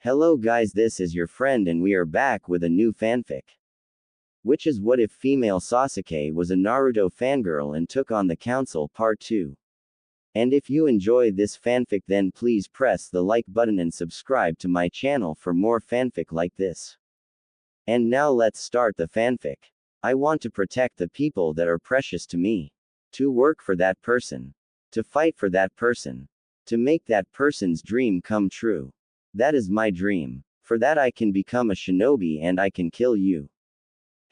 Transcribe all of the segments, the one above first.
Hello guys, this is your friend and we are back with a new fanfic. Which is what if female Sasuke was a Naruto fangirl and took on the council part 2. And if you enjoy this fanfic then please press the like button and subscribe to my channel for more fanfic like this. And now let's start the fanfic. I want to protect the people that are precious to me. To work for that person. To fight for that person. To make that person's dream come true. That is my dream. For that I can become a shinobi and I can kill you.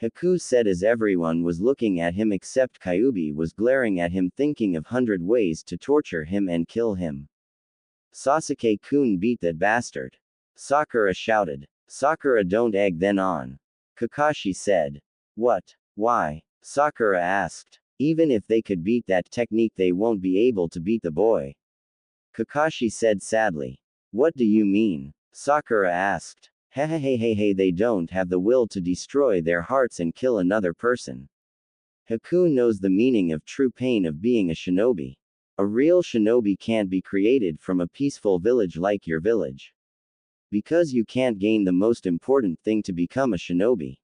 Haku said as everyone was looking at him except Kyuubi was glaring at him thinking of 100 ways to torture him and kill him. Sasuke-kun beat that bastard. Sakura shouted. Sakura don't egg then on. Kakashi said. What? Why? Sakura asked. Even if they could beat that technique they won't be able to beat the boy. Kakashi said sadly. What do you mean? Sakura asked. Hey, they don't have the will to destroy their hearts and kill another person. Haku knows the meaning of true pain of being a shinobi. A real shinobi can't be created from a peaceful village like your village. Because you can't gain the most important thing to become a shinobi.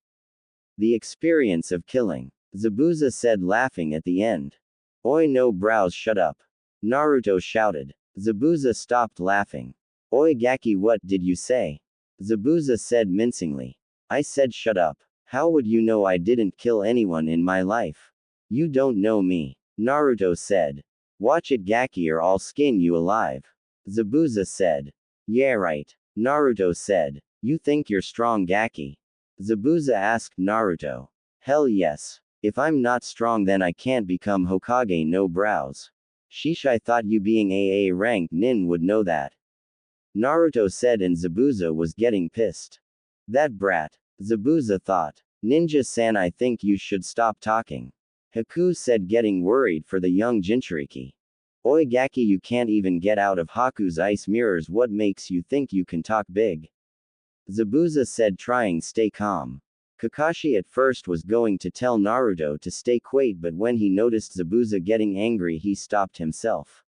The experience of killing. Zabuza said laughing at the end. Oi no brows shut up. Naruto shouted. Zabuza stopped laughing. Oi Gaki what did you say? Zabuza said mincingly. I said shut up. How would you know I didn't kill anyone in my life? You don't know me. Naruto said. Watch it Gaki or I'll skin you alive. Zabuza said. Yeah right. Naruto said. You think you're strong Gaki? Zabuza asked Naruto. Hell yes. If I'm not strong then I can't become Hokage no brows. Sheesh I thought you being AA rank nin would know that. Naruto said and Zabuza was getting pissed. That brat. Zabuza thought. Ninja-san I think you should stop talking. Haku said getting worried for the young Jinchuriki. Oi Gaki you can't even get out of Haku's ice mirrors what makes you think you can talk big? Zabuza said trying stay calm. Kakashi at first was going to tell Naruto to stay quiet but when he noticed Zabuza getting angry he stopped himself.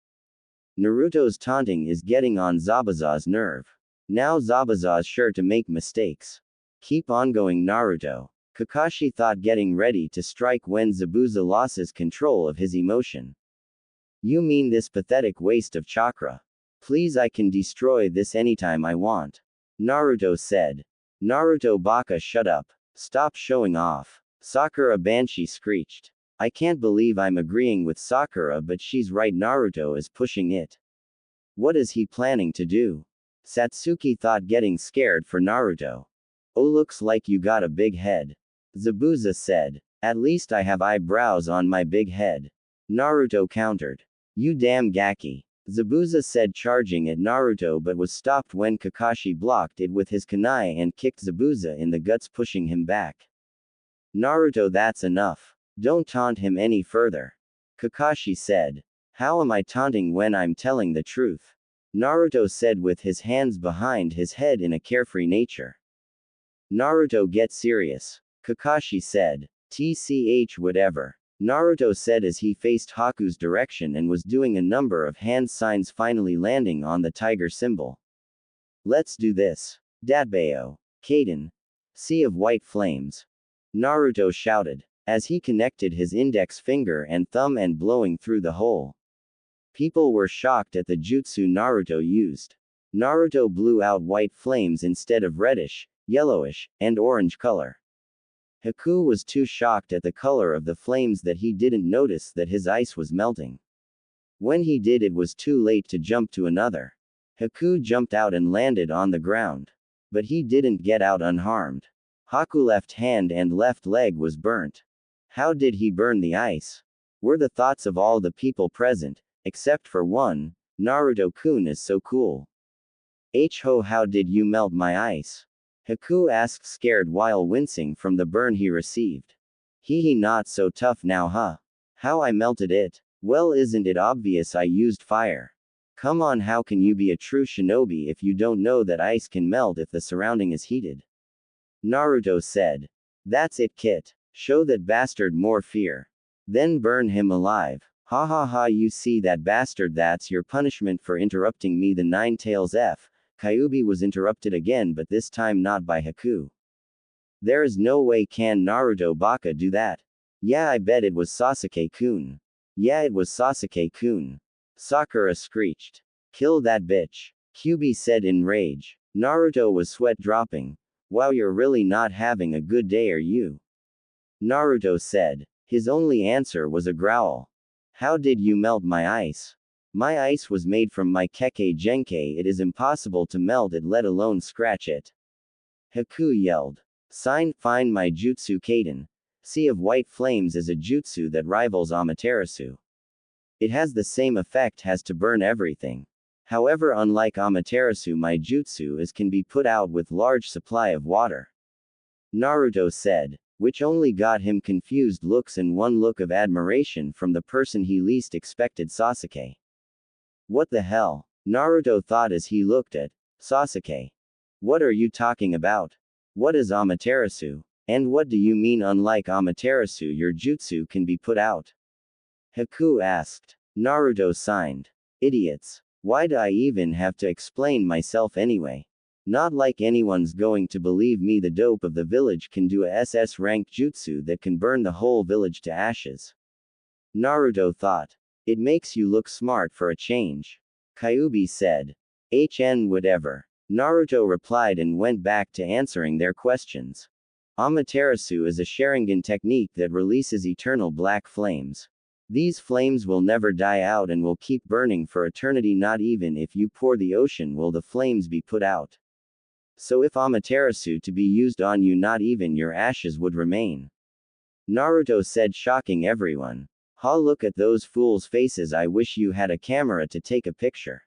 Naruto's taunting is getting on Zabuza's nerve. Now Zabuza's sure to make mistakes. Keep on going Naruto. Kakashi thought getting ready to strike when Zabuza loses control of his emotion. You mean this pathetic waste of chakra? Please I can destroy this anytime I want. Naruto said. Naruto Baka shut up. Stop showing off. Sakura Banshee screeched. I can't believe I'm agreeing with Sakura but she's right Naruto is pushing it. What is he planning to do? Satsuki thought getting scared for Naruto. Oh looks like you got a big head. Zabuza said. At least I have eyebrows on my big head. Naruto countered. You damn Gaki. Zabuza said charging at Naruto but was stopped when Kakashi blocked it with his kunai and kicked Zabuza in the guts pushing him back. Naruto that's enough. Don't taunt him any further. Kakashi said. How am I taunting when I'm telling the truth? Naruto said with his hands behind his head in a carefree nature. Naruto get serious. Kakashi said. TCH whatever. Naruto said as he faced Haku's direction and was doing a number of hand signs finally landing on the tiger symbol. Let's do this. Datbeo. Kaden. Sea of white flames. Naruto shouted. As he connected his index finger and thumb and blowing through the hole. People were shocked at the jutsu Naruto used. Naruto blew out white flames instead of reddish, yellowish, and orange color. Haku was too shocked at the color of the flames that he didn't notice that his ice was melting. When he did it was too late to jump to another. Haku jumped out and landed on the ground. But he didn't get out unharmed. Haku's left hand and left leg was burnt. How did he burn the ice? Were the thoughts of all the people present, except for one, Naruto-kun is so cool. Ho how did you melt my ice? Haku asked scared while wincing from the burn he received. He not so tough now huh? How I melted it? Well isn't it obvious I used fire? Come on how can you be a true shinobi if you don't know that ice can melt if the surrounding is heated? Naruto said. That's it Kit. Show that bastard more fear. Then burn him alive. Ha ha ha you see that bastard that's your punishment for interrupting me the Nine Tails F. Kyuubi was interrupted again, but this time not by Haku. There is no way can Naruto Baka do that. Yeah, I bet it was Sasuke-kun. Yeah, it was Sasuke-kun. Sakura screeched. Kill that bitch. Kyuubi said in rage. Naruto was sweat dropping. Wow, you're really not having a good day, are you? Naruto said. His only answer was a growl. How did you melt my ice? My ice was made from my Kekkei Genkei. It is impossible to melt it, let alone scratch it. Haku yelled. Find my jutsu Kaden. Sea of White Flames is a jutsu that rivals Amaterasu. It has the same effect as to burn everything. However, unlike Amaterasu, my jutsu can be put out with large supply of water. Naruto said, which only got him confused looks and one look of admiration from the person he least expected, Sasuke. What the hell? Naruto thought as he looked at Sasuke. What are you talking about? What is Amaterasu? And what do you mean unlike Amaterasu your jutsu can be put out? Haku asked. Naruto signed. Idiots. Why do I even have to explain myself anyway? Not like anyone's going to believe me. The dope of the village can do a SS rank jutsu that can burn the whole village to ashes. Naruto thought. It makes you look smart for a change. Kyuubi said. Whatever. Naruto replied and went back to answering their questions. Amaterasu is a Sharingan technique that releases eternal black flames. These flames will never die out and will keep burning for eternity. Not even if you pour the ocean will the flames be put out. So if Amaterasu to be used on you, not even your ashes would remain. Naruto said, shocking everyone. Ha, look at those fools' faces. I wish you had a camera to take a picture.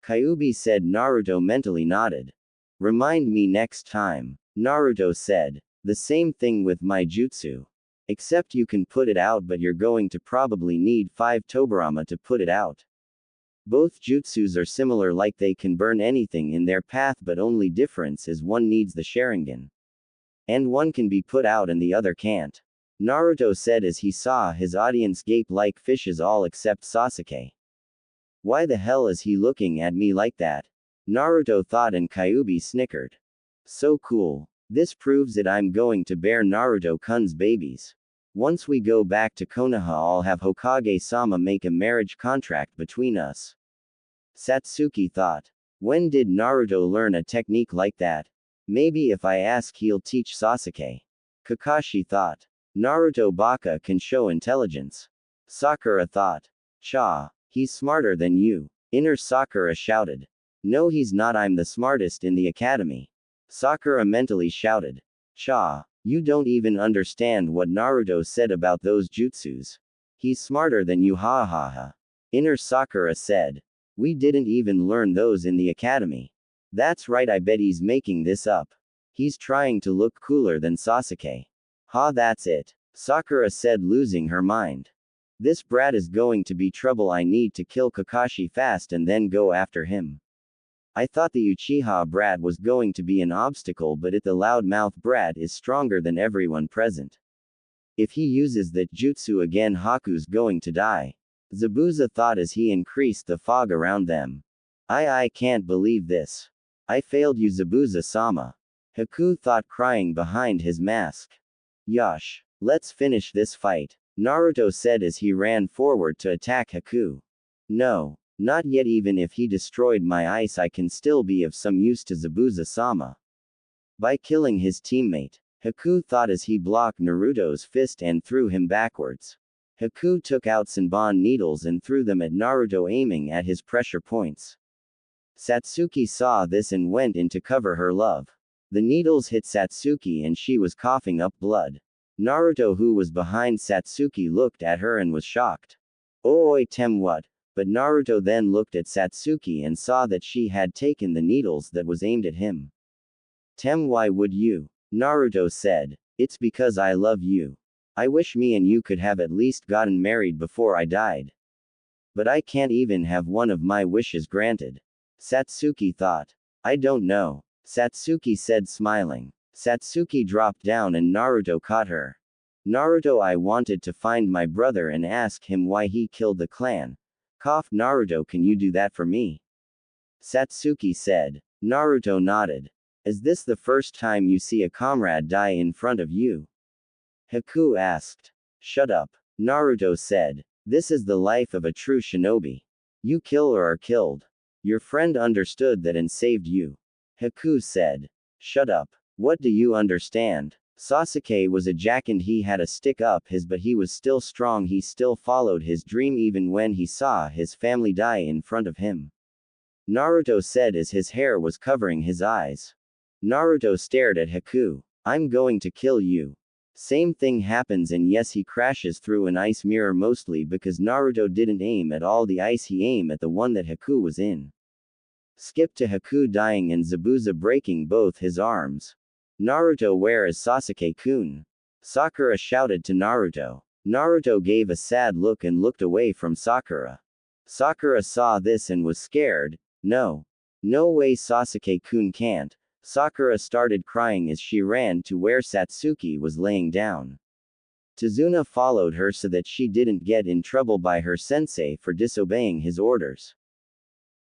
Kyuubi said. Naruto mentally nodded. Remind me next time. Naruto said. The same thing with my jutsu. Except you can put it out, but you're going to probably need 5 Tobirama to put it out. Both jutsus are similar, like they can burn anything in their path, but only difference is one needs the Sharingan. And one can be put out and the other can't. Naruto said as he saw his audience gape like fishes, all except Sasuke. Why the hell is he looking at me like that? Naruto thought, and Kyuubi snickered. So cool. This proves it. I'm going to bear Naruto-kun's babies. Once we go back to Konoha, I'll have Hokage-sama make a marriage contract between us. Satsuki thought. When did Naruto learn a technique like that? Maybe if I ask, he'll teach Sasuke. Kakashi thought. Naruto Baka can show intelligence. Sakura thought. Cha. He's smarter than you. Inner Sakura shouted. No, he's not. I'm the smartest in the academy. Sakura mentally shouted. Cha. You don't even understand what Naruto said about those jutsus. He's smarter than you, ha ha ha. Inner Sakura said. We didn't even learn those in the academy. That's right, I bet he's making this up. He's trying to look cooler than Sasuke. Ha, that's it. Sakura said, losing her mind. This brat is going to be trouble. I need to kill Kakashi fast and then go after him. I thought the Uchiha brat was going to be an obstacle, but the loudmouth brat is stronger than everyone present. If he uses that jutsu again, Haku's going to die. Zabuza thought as he increased the fog around them. I can't believe this. I failed you, Zabuza-sama. Haku thought, crying behind his mask. Yosh. Let's finish this fight. Naruto said as he ran forward to attack Haku. No. Not yet. Even if he destroyed my ice, I can still be of some use to Zabuza-sama. By killing his teammate. Haku thought as he blocked Naruto's fist and threw him backwards. Haku took out Senbon needles and threw them at Naruto, aiming at his pressure points. Satsuki saw this and went in to cover her love. The needles hit Satsuki and she was coughing up blood. Naruto, who was behind Satsuki, looked at her and was shocked. Oi, tem what? But Naruto then looked at Satsuki and saw that she had taken the needles that was aimed at him. Tem, why would you? Naruto said. It's because I love you. I wish me and you could have at least gotten married before I died. But I can't even have one of my wishes granted. Satsuki thought. I don't know. Satsuki said, smiling. Satsuki dropped down and Naruto caught her. Naruto, I wanted to find my brother and ask him why he killed the clan. Cough. Naruto, can you do that for me? Satsuki said. Naruto nodded. Is this the first time you see a comrade die in front of you? Haku asked. Shut up. Naruto said. This is the life of a true shinobi. You kill or are killed. Your friend understood that and saved you. Haku said. Shut up. What do you understand? Sasuke was a jack and he had a stick up his but he was still strong, he still followed his dream even when he saw his family die in front of him. Naruto said as his hair was covering his eyes. Naruto stared at Haku. I'm going to kill you. Same thing happens and yes he crashes through an ice mirror mostly because Naruto didn't aim at all the ice he aimed at the one that Haku was in. Skip to Haku dying and Zabuza breaking both his arms. Naruto, where is Sasuke-kun? Sakura shouted to Naruto. Naruto gave a sad look and looked away from Sakura. Sakura saw this and was scared. No. No way Sasuke-kun can't. Sakura started crying as she ran to where Satsuki was laying down. Tazuna followed her so that she didn't get in trouble by her sensei for disobeying his orders.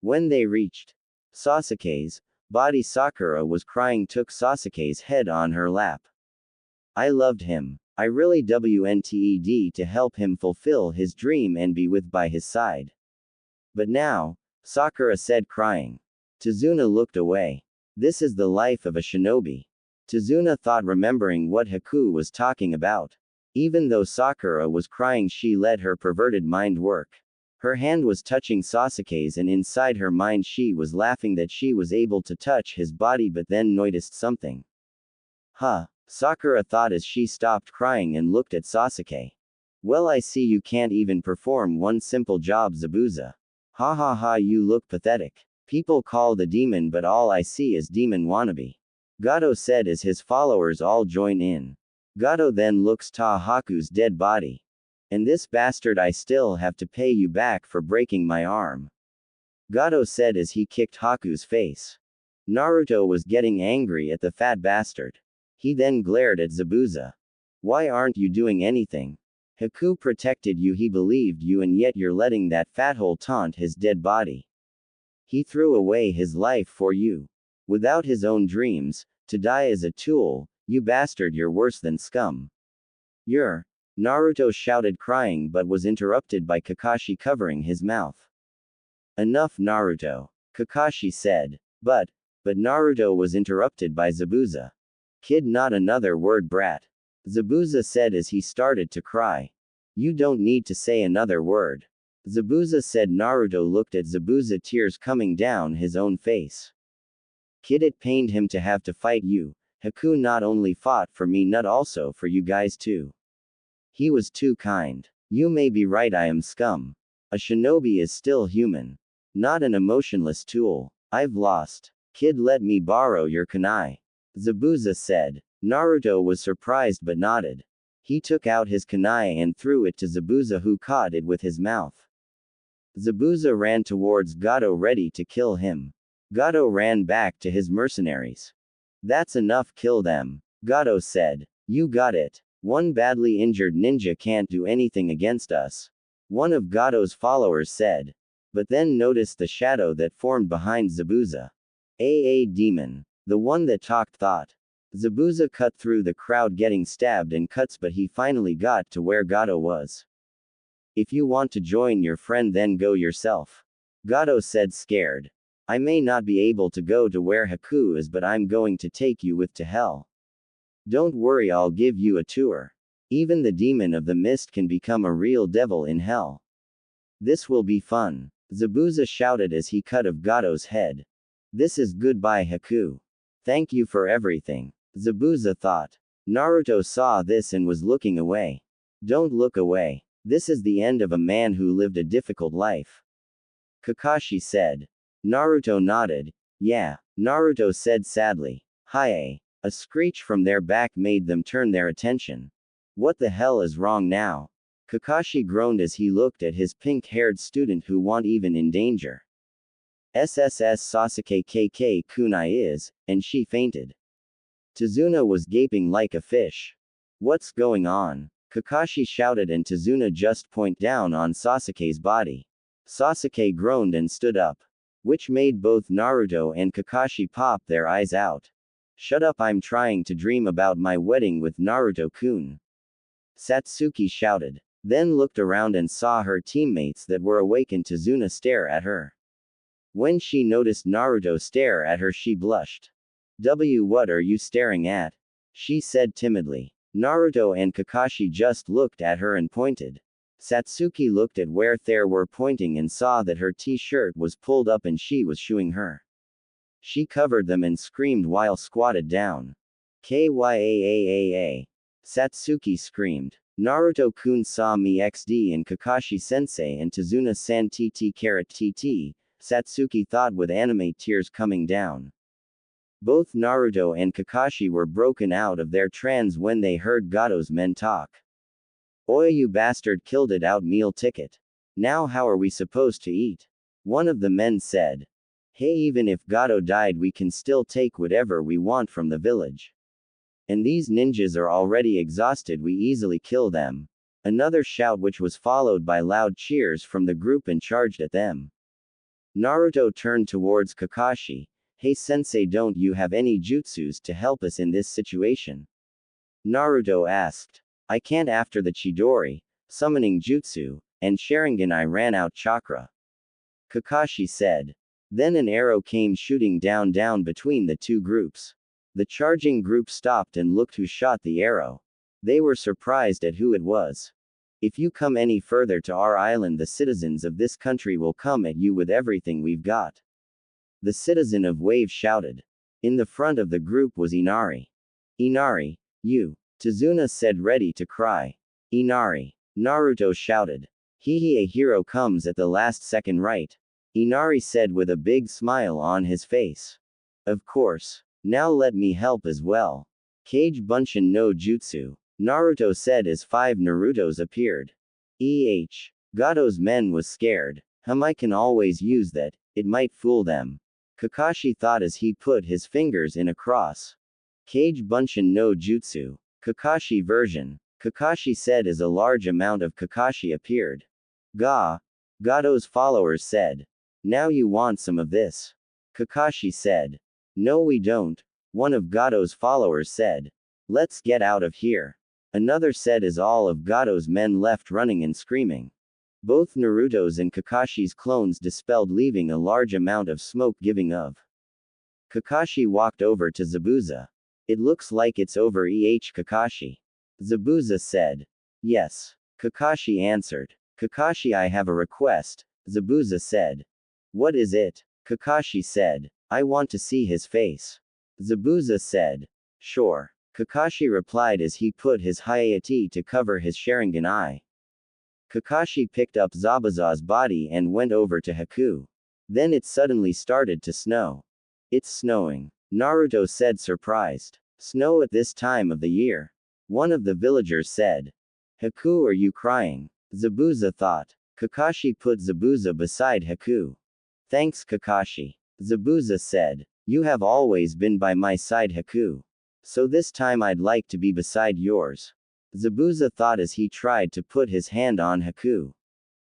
When they reached Sasuke's body, Sakura was crying, took Sasuke's head on her lap. I loved him. I really wanted to help him fulfill his dream and be by his side. But now, Sakura said crying. Tazuna looked away. This is the life of a shinobi. Tazuna thought, remembering what Haku was talking about. Even though Sakura was crying, she let her perverted mind work. Her hand was touching Sasuke's and inside her mind she was laughing that she was able to touch his body, but then noticed something. Huh? Sakura thought as she stopped crying and looked at Sasuke. Well, I see you can't even perform one simple job, Zabuza. Ha ha ha, you look pathetic. People call the demon, but all I see is demon wannabe. Gato said as his followers all join in. Gato then looks to Haku's dead body. And this bastard, I still have to pay you back for breaking my arm. Gato said as he kicked Haku's face. Naruto was getting angry at the fat bastard. He then glared at Zabuza. Why aren't you doing anything? Haku protected you, he believed you, and yet you're letting that fathole taunt his dead body. He threw away his life for you. Without his own dreams, to die as a tool, you bastard, you're worse than scum. You're. Naruto shouted crying but was interrupted by Kakashi covering his mouth. Enough, Naruto. Kakashi said. But Naruto was interrupted by Zabuza. Kid, not another word, brat. Zabuza said as he started to cry. You don't need to say another word. Zabuza said. Naruto looked at Zabuza, tears coming down his own face. Kid, it pained him to have to fight you. Haku not only fought for me, not also for you guys too. He was too kind. You may be right, I am scum. A shinobi is still human. Not an emotionless tool. I've lost. Kid, let me borrow your kunai. Zabuza said. Naruto was surprised but nodded. He took out his kunai and threw it to Zabuza, who caught it with his mouth. Zabuza ran towards Gato ready to kill him. Gato ran back to his mercenaries. That's enough, kill them. Gato said. You got it. One badly injured ninja can't do anything against us. One of Gato's followers said. But then noticed the shadow that formed behind Zabuza. A demon. The one that talked, thought. Zabuza cut through the crowd getting stabbed and cuts, but he finally got to where Gato was. If you want to join your friend, then go yourself. Gato said, scared. I may not be able to go to where Haku is, but I'm going to take you with to hell. Don't worry, I'll give you a tour. Even the demon of the mist can become a real devil in hell. This will be fun. Zabuza shouted as he cut off Gato's head. This is goodbye, Haku. Thank you for everything. Zabuza thought. Naruto saw this and was looking away. Don't look away. This is the end of a man who lived a difficult life. Kakashi said. Naruto nodded. Yeah. Naruto said sadly. Hi. A screech from their back made them turn their attention. What the hell is wrong now? Kakashi groaned as he looked at his pink-haired student who wasn't even in danger. SSS Sasuke KK kunai is, and she fainted. Tazuna was gaping like a fish. What's going on? Kakashi shouted and Tazuna just pointed down on Sasuke's body. Sasuke groaned and stood up. which made both Naruto and Kakashi pop their eyes out. Shut up, I'm trying to dream about my wedding with Naruto-kun. Satsuki shouted. Then looked around and saw her teammates that were awake and Tazuna stare at her. When she noticed Naruto stare at her, she blushed. What are you staring at? She said timidly. Naruto and Kakashi just looked at her and pointed. Satsuki looked at where they were pointing and saw that her t-shirt was pulled up and she was shooing her. She covered them and screamed while squatted down. Kyaaaaa. Satsuki screamed. Naruto-kun saw me XD and Kakashi-sensei and Tazuna-san TT. Satsuki thought with anime tears coming down. Both Naruto and Kakashi were broken out of their trance when they heard Gato's men talk. Oi, you bastard, killed it out meal ticket. Now how are we supposed to eat? One of the men said. Hey, even if Gato died we can still take whatever we want from the village. And these ninjas are already exhausted, we easily kill them. Another shout, which was followed by loud cheers from the group, and charged at them. Naruto turned towards Kakashi. Hey sensei, don't you have any jutsus to help us in this situation? Naruto asked. I can't after the Chidori, summoning jutsu, and Sharingan I ran out chakra. Kakashi said. Then an arrow came shooting down between the two groups. The charging group stopped and looked who shot the arrow. They were surprised at who it was. If you come any further to our island, the citizens of this country will come at you with everything we've got. The citizen of Wave shouted. In the front of the group was Inari. Inari, you. Tazuna said, ready to cry. Inari. Naruto shouted. A hero comes at the last second, right? Inari said with a big smile on his face. Of course. Now let me help as well. Kage Bunshin no Jutsu. Naruto said as 5 Narutos appeared. Gato's men was scared. I can always use that, it might fool them. Kakashi thought as he put his fingers in a cross. Kage Bunshin no Jutsu. Kakashi version. Kakashi said as a large amount of Kakashi appeared. Gato's followers said. Now you want some of this? Kakashi said. No we don't. One of Gato's followers said. Let's get out of here. Another said as all of Gato's men left running and screaming. Both Naruto's and Kakashi's clones dispelled, leaving a large amount of smoke giving of. Kakashi walked over to Zabuza. It looks like it's over, Kakashi. Zabuza said. Yes. Kakashi answered. Kakashi, I have a request, Zabuza said. What is it? Kakashi said. I want to see his face. Zabuza said. Sure. Kakashi replied as he put his Hayate to cover his Sharingan eye. Kakashi picked up Zabuza's body and went over to Haku. Then it suddenly started to snow. It's snowing. Naruto said, surprised. Snow at this time of the year? One of the villagers said. Haku, are you crying? Zabuza thought. Kakashi put Zabuza beside Haku. Thanks Kakashi. Zabuza said. You have always been by my side, Haku. So this time I'd like to be beside yours. Zabuza thought as he tried to put his hand on Haku.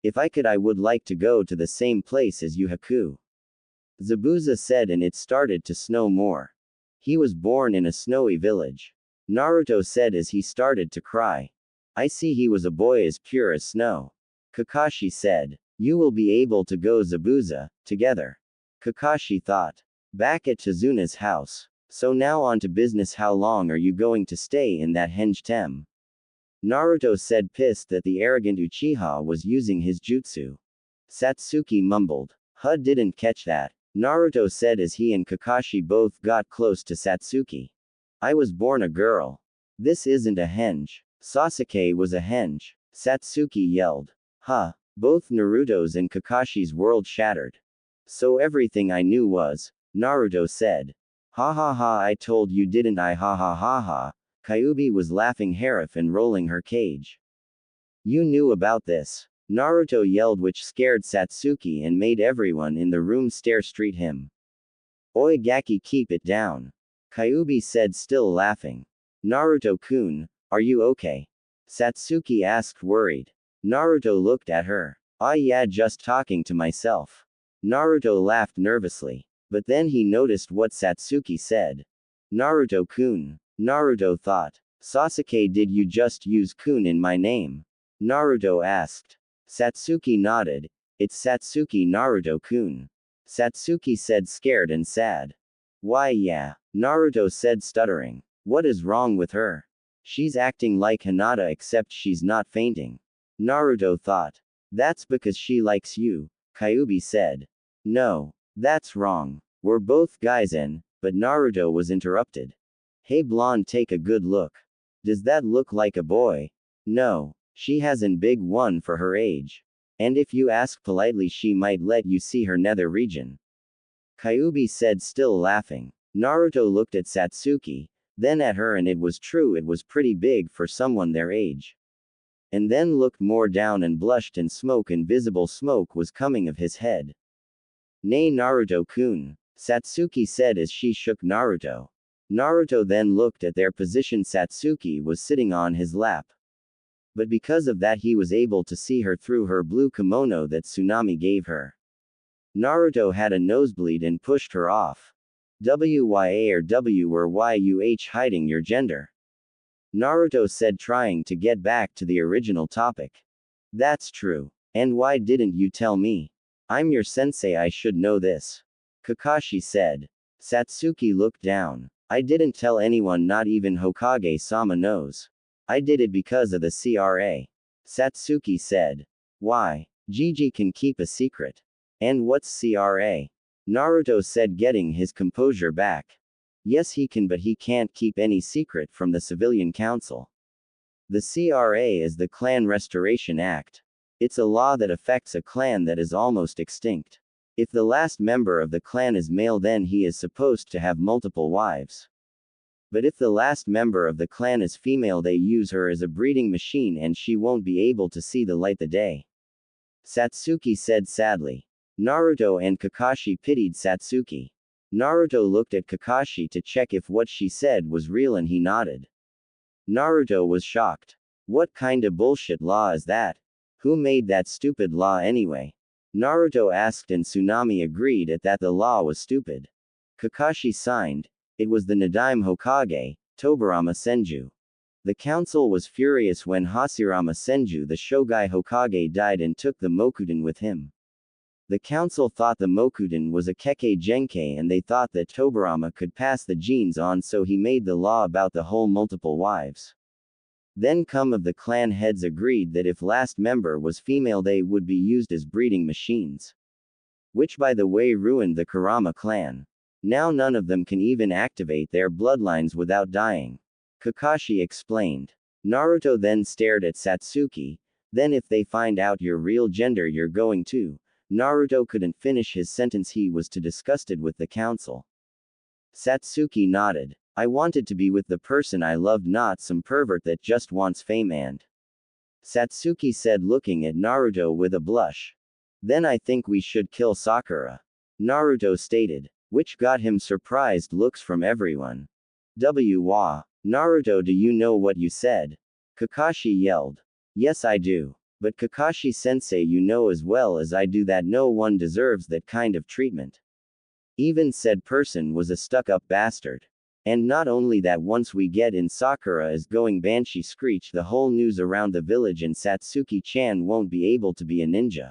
If I could, I would like to go to the same place as you, Haku. Zabuza said, and it started to snow more. He was born in a snowy village. Naruto said as he started to cry. I see he was a boy as pure as snow. Kakashi said. You will be able to go, Zabuza, together. Kakashi thought. Back at Tazuna's house. So now on to business. How long are you going to stay in that henge tem? Naruto said, pissed that the arrogant Uchiha was using his jutsu. Satsuki mumbled. Didn't catch that. Naruto said as he and Kakashi both got close to Satsuki. I was born a girl. This isn't a henge. Sasuke was a henge. Satsuki yelled. Both Naruto's and Kakashi's world shattered. So everything I knew was, Naruto said. I told you, didn't I? Kyuubi was laughing Harif and rolling her cage. You knew about this. Naruto yelled, which scared Satsuki and made everyone in the room stare straight him. Oi Gaki, keep it down. Kyuubi said, still laughing. Naruto-kun, are you okay? Satsuki asked, worried. Naruto looked at her. Yeah, just talking to myself. Naruto laughed nervously. But then he noticed what Satsuki said. Naruto-kun. Naruto thought. Sasuke, did you just use kun in my name? Naruto asked. Satsuki nodded. It's Satsuki Naruto-kun. Satsuki said, scared and sad. Why, yeah. Naruto said, stuttering. What is wrong with her? She's acting like Hinata except she's not fainting. Naruto thought. That's because she likes you, Kyuubi said. No. That's wrong. We're both guys but Naruto was interrupted. Hey blonde, take a good look. Does that look like a boy? No. She has an big one for her age. And if you ask politely she might let you see her nether region. Kyuubi said, still laughing. Naruto looked at Satsuki, then at her, and it was true, it was pretty big for someone their age. And then looked more down and blushed, and smoke, invisible smoke, was coming of his head. Nay, Naruto-kun, Satsuki said as she shook Naruto. Naruto then looked at their position. Satsuki was sitting on his lap. But because of that he was able to see her through her blue kimono that Tsunami gave her. Naruto had a nosebleed and pushed her off. WYA or W or YUH, hiding your gender? Naruto said, trying to get back to the original topic. That's true. And why didn't you tell me? I'm your sensei, I should know this. Kakashi said. Satsuki looked down. I didn't tell anyone, not even Hokage-sama knows. I did it because of the CRA. Satsuki said. Why? Gigi can keep a secret. And what's CRA? Naruto said, getting his composure back. Yes, he can, but he can't keep any secret from the Civilian Council. The CRA is the Clan Restoration Act. It's a law that affects a clan that is almost extinct. If the last member of the clan is male, then he is supposed to have multiple wives. But if the last member of the clan is female, they use her as a breeding machine and she won't be able to see the light of day. Satsuki said sadly. Naruto and Kakashi pitied Satsuki. Naruto looked at Kakashi to check if what she said was real and he nodded. Naruto was shocked. What kind of bullshit law is that? Who made that stupid law anyway? Naruto asked and Tsunami agreed at that the law was stupid. Kakashi signed. It was the Nadaime Hokage, Tobirama Senju. The council was furious when Hashirama Senju, the Shogai Hokage, died and took the Mokuden with him. The council thought the Mokuden was a Kekkei Genkei and they thought that Tobirama could pass the genes on, so he made the law about the whole multiple wives. Then some of the clan heads agreed that if last member was female they would be used as breeding machines. Which by the way ruined the Kurama clan. Now none of them can even activate their bloodlines without dying. Kakashi explained. Naruto then stared at Satsuki. Then if they find out your real gender you're going to. Naruto couldn't finish his sentence, he was too disgusted with the council. Satsuki nodded. I wanted to be with the person I loved, not some pervert that just wants fame and. Satsuki said, looking at Naruto with a blush. Then I think we should kill Sakura. Naruto stated. Which got him surprised looks from everyone. Wah. Naruto, do you know what you said? Kakashi yelled. Yes, I do. But Kakashi sensei, you know as well as I do that no one deserves that kind of treatment. Even said person was a stuck-up bastard. And not only that, once we get in, Sakura is going banshee screech the whole news around the village and Satsuki-chan won't be able to be a ninja.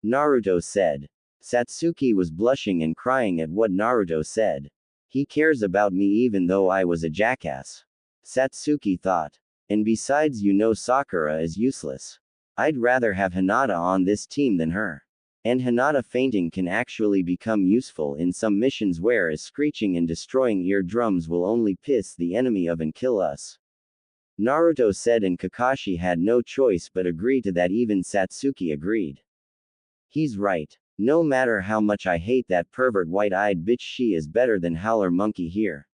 Naruto said. Satsuki was blushing and crying at what Naruto said. He cares about me even though I was a jackass. Satsuki thought. And besides, you know Sakura is useless. I'd rather have Hinata on this team than her. And Hinata fainting can actually become useful in some missions, whereas screeching and destroying eardrums will only piss the enemy off and kill us. Naruto said, and Kakashi had no choice but agree to that. Even Satsuki agreed. He's right. No matter how much I hate that pervert white-eyed bitch, she is better than Howler Monkey here.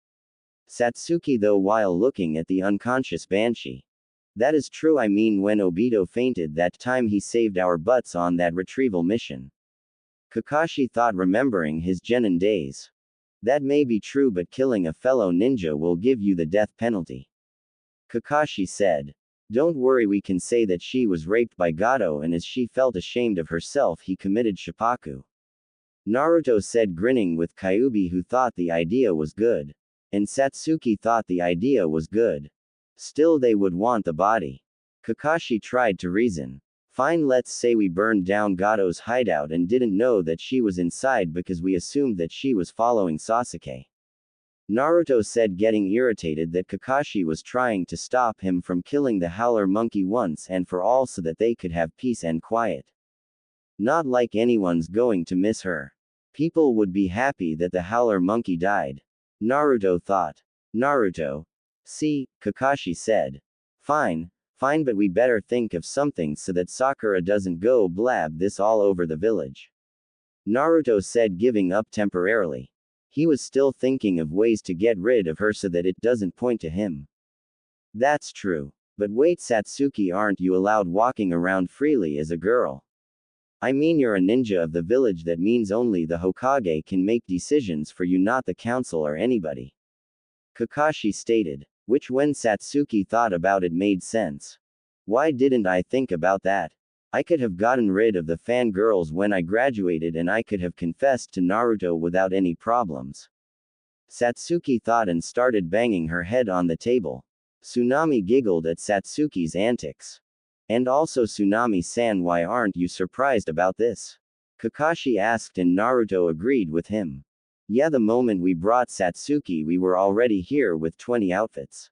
Satsuki though, while looking at the unconscious banshee. That is true, I mean when Obito fainted that time he saved our butts on that retrieval mission. Kakashi thought, remembering his genin days. That may be true, but killing a fellow ninja will give you the death penalty. Kakashi said. Don't worry, we can say that she was raped by Gato and as she felt ashamed of herself he committed seppuku. Naruto said, grinning with Kyuubi, who thought the idea was good. And Satsuki thought the idea was good. Still, they would want the body. Kakashi tried to reason. Fine, let's say we burned down Gato's hideout and didn't know that she was inside because we assumed that she was following Sasuke. Naruto said, getting irritated that Kakashi was trying to stop him from killing the Howler Monkey once and for all so that they could have peace and quiet. Not like anyone's going to miss her. People would be happy that the Howler Monkey died. Naruto thought. Naruto. See, Kakashi said. Fine, but we better think of something so that Sakura doesn't go blab this all over the village. Naruto said, giving up temporarily. He was still thinking of ways to get rid of her so that it doesn't point to him. That's true. But wait, Satsuki, aren't you allowed walking around freely as a girl? I mean, you're a ninja of the village. That means only the Hokage can make decisions for you, not the council or anybody. Kakashi stated. Which, when Satsuki thought about it, made sense. Why didn't I think about that? I could have gotten rid of the fangirls when I graduated and I could have confessed to Naruto without any problems. Satsuki thought and started banging her head on the table. Tsunami giggled at Satsuki's antics. And also, Tsunami-san, why aren't you surprised about this? Kakashi asked, and Naruto agreed with him. Yeah, the moment we brought Satsuki we were already here with 20 outfits.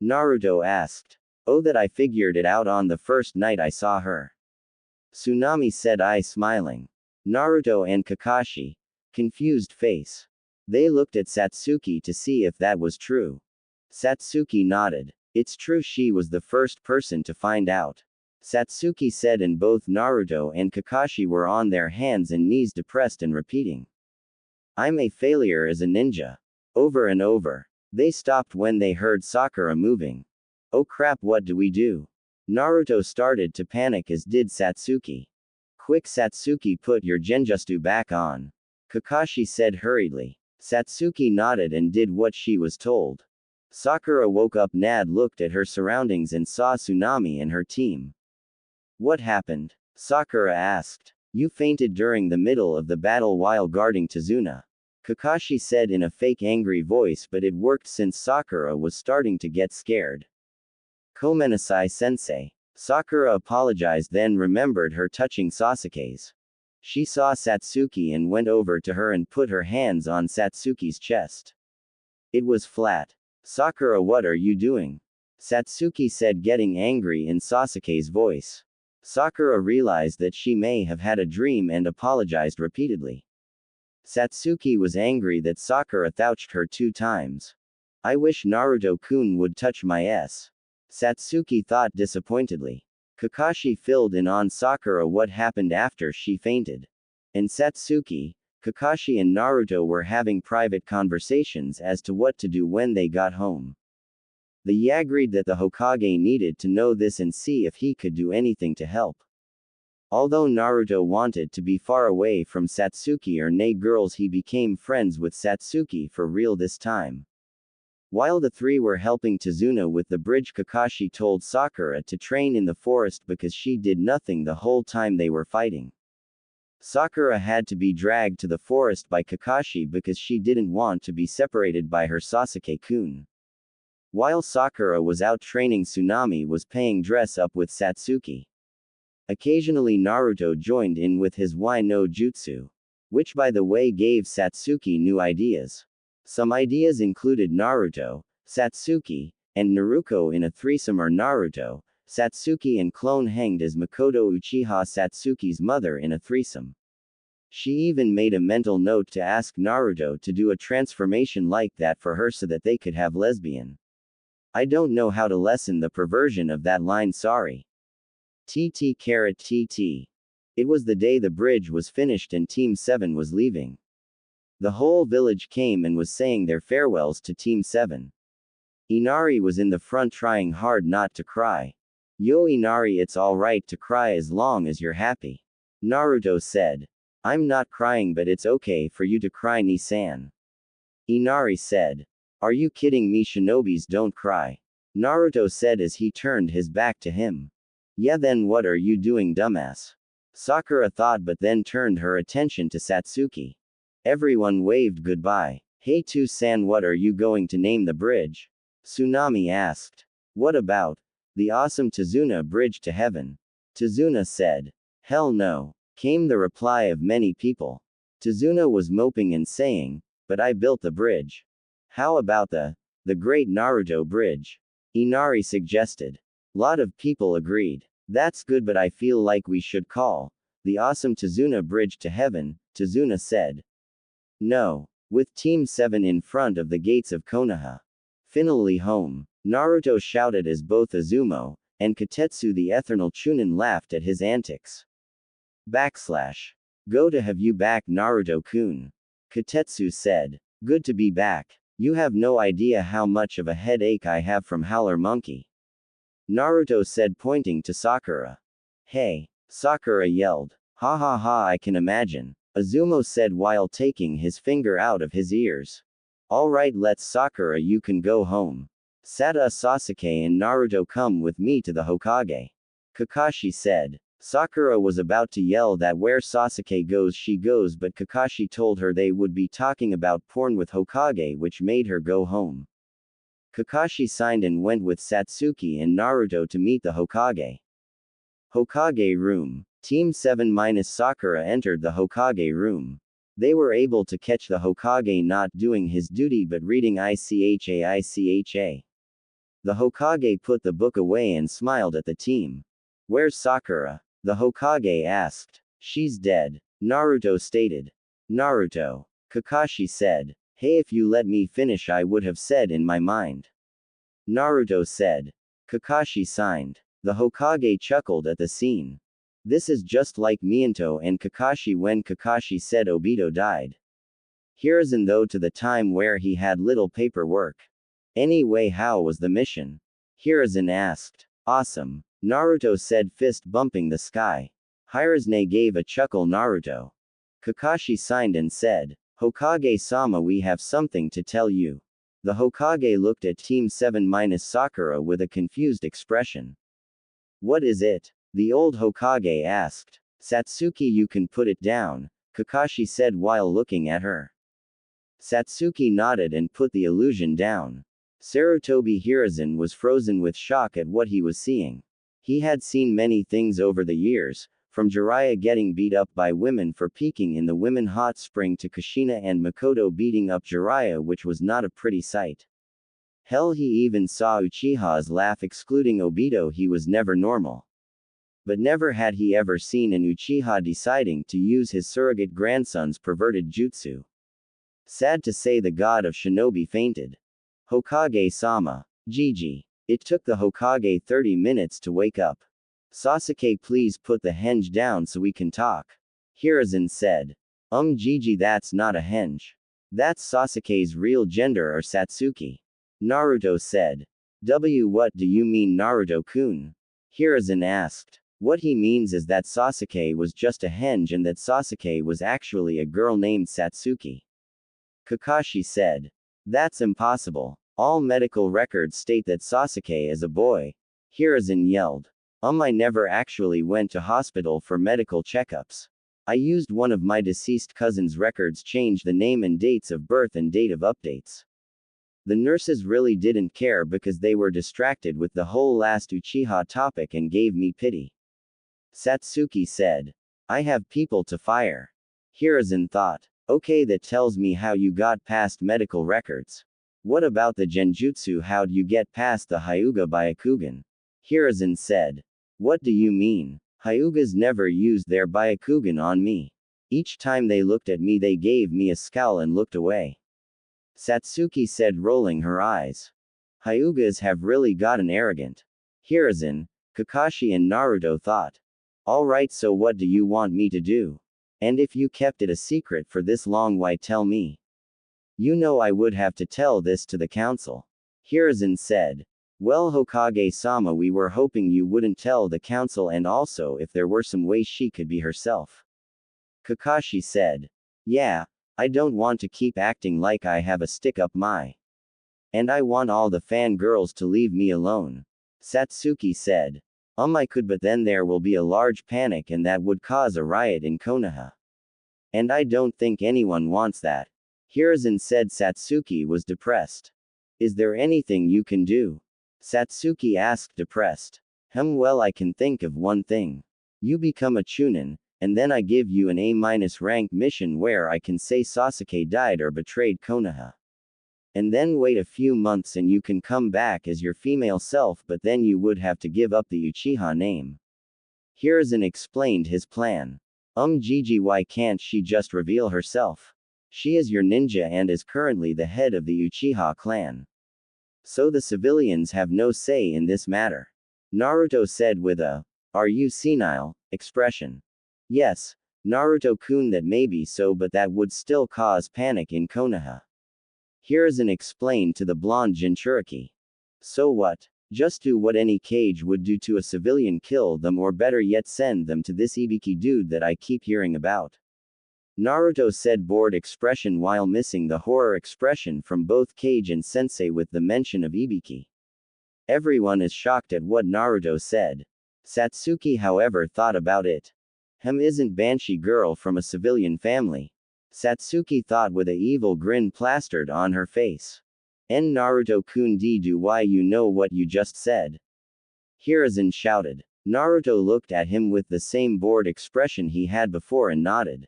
Naruto asked. Oh, that I figured it out on the first night I saw her. Tsunami said, I smiling. Naruto and Kakashi. Confused face. They looked at Satsuki to see if that was true. Satsuki nodded. It's true, she was the first person to find out. Satsuki said, and both Naruto and Kakashi were on their hands and knees, depressed and repeating. I'm a failure as a ninja. Over and over. They stopped when they heard Sakura moving. Oh crap, what do we do? Naruto started to panic, as did Satsuki. Quick, Satsuki, put your genjutsu back on. Kakashi said hurriedly. Satsuki nodded and did what she was told. Sakura woke up. Nad looked at her surroundings and saw Tsunami and her team. What happened? Sakura asked. You fainted during the middle of the battle while guarding Tazuna. Kakashi said in a fake angry voice, but it worked since Sakura was starting to get scared. Komenasai sensei. Sakura apologized, then remembered her touching Sasuke's. She saw Satsuki and went over to her and put her hands on Satsuki's chest. It was flat. Sakura, what are you doing? Satsuki said, getting angry in Sasuke's voice. Sakura realized that she may have had a dream and apologized repeatedly. Satsuki was angry that Sakura touched her 2 times. I wish Naruto-kun would touch my s. Satsuki thought disappointedly. Kakashi filled in on Sakura what happened after she fainted. And Satsuki, Kakashi and Naruto were having private conversations as to what to do when they got home. They agreed that the Hokage needed to know this and see if he could do anything to help. Although Naruto wanted to be far away from Satsuki or nay girls, he became friends with Satsuki for real this time. While the 3 were helping Tazuna with the bridge, Kakashi told Sakura to train in the forest because she did nothing the whole time they were fighting. Sakura had to be dragged to the forest by Kakashi because she didn't want to be separated by her Sasuke-kun. While Sakura was out training, Tsunami was playing dress up with Satsuki. Occasionally Naruto joined in with his Wai no Jutsu. Which, by the way, gave Satsuki new ideas. Some ideas included Naruto, Satsuki, and Naruko in a threesome, or Naruto, Satsuki and Clone hanged as Makoto Uchiha, Satsuki's mother, in a threesome. She even made a mental note to ask Naruto to do a transformation like that for her so that they could have lesbian. I don't know how to lessen the perversion of that line, sorry. TT. It was the day the bridge was finished and Team 7 was leaving. The whole village came and was saying their farewells to Team 7. Inari was in the front trying hard not to cry. Yo Inari, it's alright to cry as long as you're happy. Naruto said. I'm not crying, but it's okay for you to cry, Ni-san. Inari said. Are you kidding me? Shinobis don't cry. Naruto said as he turned his back to him. Yeah, then what are you doing, dumbass? Sakura thought but then turned her attention to Satsuki. Everyone waved goodbye. Hey To-san, what are you going to name the bridge? Tsunami asked. What about the awesome Tazuna Bridge to Heaven? Tazuna said. Hell no, came the reply of many people. Tazuna was moping and saying, but I built the bridge. How about the Great Naruto Bridge? Inari suggested. Lot of people agreed. That's good, but I feel like we should call the awesome Tazuna Bridge to Heaven, Tazuna said. No. With Team 7 in front of the gates of Konoha. Finally home. Naruto shouted as both Azumo and Katetsu the Eternal Chunin laughed at his antics. Go to have you back, Naruto-kun. Katetsu said. Good to be back. You have no idea how much of a headache I have from Howler Monkey. Naruto said, pointing to Sakura. Hey! Sakura yelled. Ha ha ha, I can imagine. Azumo said while taking his finger out of his ears. Alright, let's Sakura, you can go home. Sada, Sasuke and Naruto, come with me to the Hokage. Kakashi said. Sakura was about to yell that where Sasuke goes she goes, but Kakashi told her they would be talking about porn with Hokage, which made her go home. Kakashi signed and went with Satsuki and Naruto to meet the Hokage. Hokage room. Team 7 minus Sakura entered the Hokage room. They were able to catch the Hokage not doing his duty but reading Icha. The Hokage put the book away and smiled at the team. Where's Sakura? The Hokage asked. She's dead, Naruto stated. Naruto. Kakashi said. Hey, if you let me finish, I would have said in my mind. Naruto said. Kakashi signed. The Hokage chuckled at the scene. This is just like Miento and Kakashi when Kakashi said Obito died. Hiruzen though to the time where he had little paperwork. Anyway, how was the mission? Hiruzen asked. Awesome. Naruto said, fist bumping the sky. Hiruzen gave a chuckle. Naruto. Kakashi signed and said, Hokage-sama, we have something to tell you. The Hokage looked at Team 7 minus Sakura with a confused expression. What is it? The old Hokage asked. Satsuki, you can put it down, Kakashi said while looking at her. Satsuki nodded and put the illusion down. Sarutobi Hiruzen was frozen with shock at what he was seeing. He had seen many things over the years, from Jiraiya getting beat up by women for peeking in the women hot spring to Kushina and Makoto beating up Jiraiya, which was not a pretty sight. Hell, he even saw Uchiha's laugh excluding Obito. He was never normal. But never had he ever seen an Uchiha deciding to use his surrogate grandson's perverted jutsu. Sad to say, the god of shinobi fainted. Hokage-sama. Gigi. It took the Hokage 30 minutes to wake up. Sasuke, please put the henge down so we can talk. Hiruzen said. Gigi, that's not a henge. That's Sasuke's real gender, or Satsuki. Naruto said. What do you mean, Naruto-kun? Hiruzen asked. What he means is that Sasuke was just a henge and that Sasuke was actually a girl named Satsuki. Kakashi said. That's impossible. All medical records state that Sasuke is a boy. Hiruzen yelled. I never actually went to hospital for medical checkups. I used one of my deceased cousin's records, changed the name and dates of birth and date of updates. The nurses really didn't care because they were distracted with the whole last Uchiha topic and gave me pity. Satsuki said. I have people to fire. Hiruzen thought. Okay, that tells me how you got past medical records. What about the genjutsu? How'd you get past the Hyuga Byakugan? Hiruzen said. What do you mean? Hyugas never used their Byakugan on me. Each time they looked at me, they gave me a scowl and looked away. Satsuki said, rolling her eyes. Hyugas have really gotten arrogant. Hiruzen, Kakashi and Naruto thought. Alright, so what do you want me to do? And if you kept it a secret for this long, why tell me? You know I would have to tell this to the council. Hiruzen said. Well, Hokage-sama, we were hoping you wouldn't tell the council, and also if there were some way she could be herself. Kakashi said. Yeah, I don't want to keep acting like I have a stick up my. And I want all the fangirls to leave me alone. Satsuki said. I could, but then there will be a large panic and that would cause a riot in Konoha. And I don't think anyone wants that. Hiruzen said. Satsuki was depressed. Is there anything you can do? Satsuki asked, depressed. Well, I can think of one thing. You become a Chunin, and then I give you an A- rank mission where I can say Sasuke died or betrayed Konoha. And then wait a few months and you can come back as your female self, but then you would have to give up the Uchiha name. Hiruzen explained his plan. Gigi, why can't she just reveal herself? She is your ninja and is currently the head of the Uchiha clan. So the civilians have no say in this matter. Naruto said with a, "Are you senile?" expression. Yes, Naruto-kun, that may be so, but that would still cause panic in Konoha. Hiruzen explained to the blonde Jinchuriki. So what? Just do what any cage would do to a civilian, kill them, or better yet send them to this Ibiki dude that I keep hearing about. Naruto said, bored expression while missing the horror expression from both Kage and Sensei with the mention of Ibiki. Everyone is shocked at what Naruto said. Satsuki, however, thought about it. Isn't Banshee girl from a civilian family? Satsuki thought with a evil grin plastered on her face. Naruto-kun, do why you know what you just said? Hiruzen shouted. Naruto looked at him with the same bored expression he had before and nodded.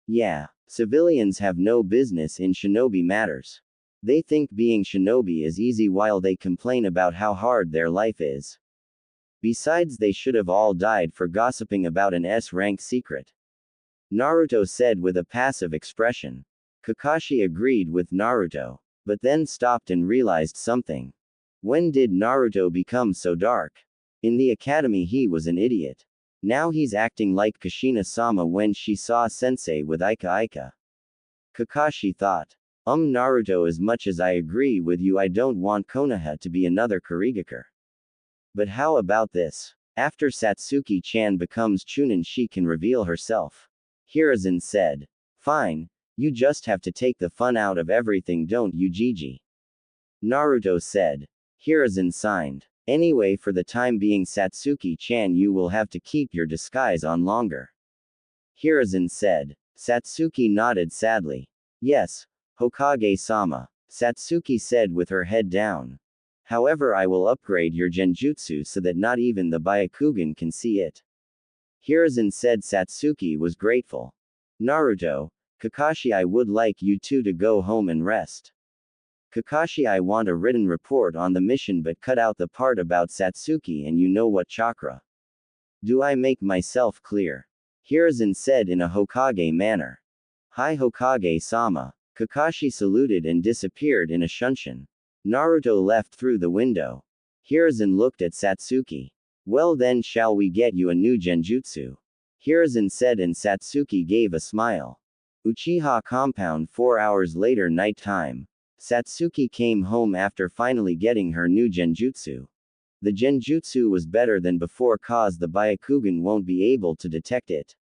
Yeah, civilians have no business in shinobi matters. They think being shinobi is easy while they complain about how hard their life is. Besides, they should have all died for gossiping about an S-rank secret. Naruto said with a passive expression. Kakashi agreed with Naruto, but then stopped and realized something. When did Naruto become so dark? In the academy he was an idiot. Now he's acting like Kushina-sama when she saw Sensei with Ika Ika. Kakashi thought. Naruto, as much as I agree with you, I don't want Konoha to be another Kurigakure. But how about this? After Satsuki-chan becomes Chunin, she can reveal herself. Hiruzen said. Fine, you just have to take the fun out of everything, don't you, Gigi? Naruto said. Hiruzen signed. Anyway, for the time being, Satsuki-chan, you will have to keep your disguise on longer. Hiruzen said. Satsuki nodded sadly. Yes, Hokage-sama, Satsuki said with her head down. However, I will upgrade your genjutsu so that not even the Byakugan can see it. Hiruzen said. Satsuki was grateful. Naruto, Kakashi, I would like you two to go home and rest. Kakashi, I want a written report on the mission, but cut out the part about Satsuki and you know what chakra. Do I make myself clear? Hiruzen said in a Hokage manner. Hi Hokage-sama. Kakashi saluted and disappeared in a shunshin. Naruto left through the window. Hiruzen looked at Satsuki. Well then, shall we get you a new genjutsu? Hiruzen said, and Satsuki gave a smile. Uchiha compound. 4 hours later, night time. Satsuki came home after finally getting her new genjutsu. The genjutsu was better than before cause the Byakugan won't be able to detect it.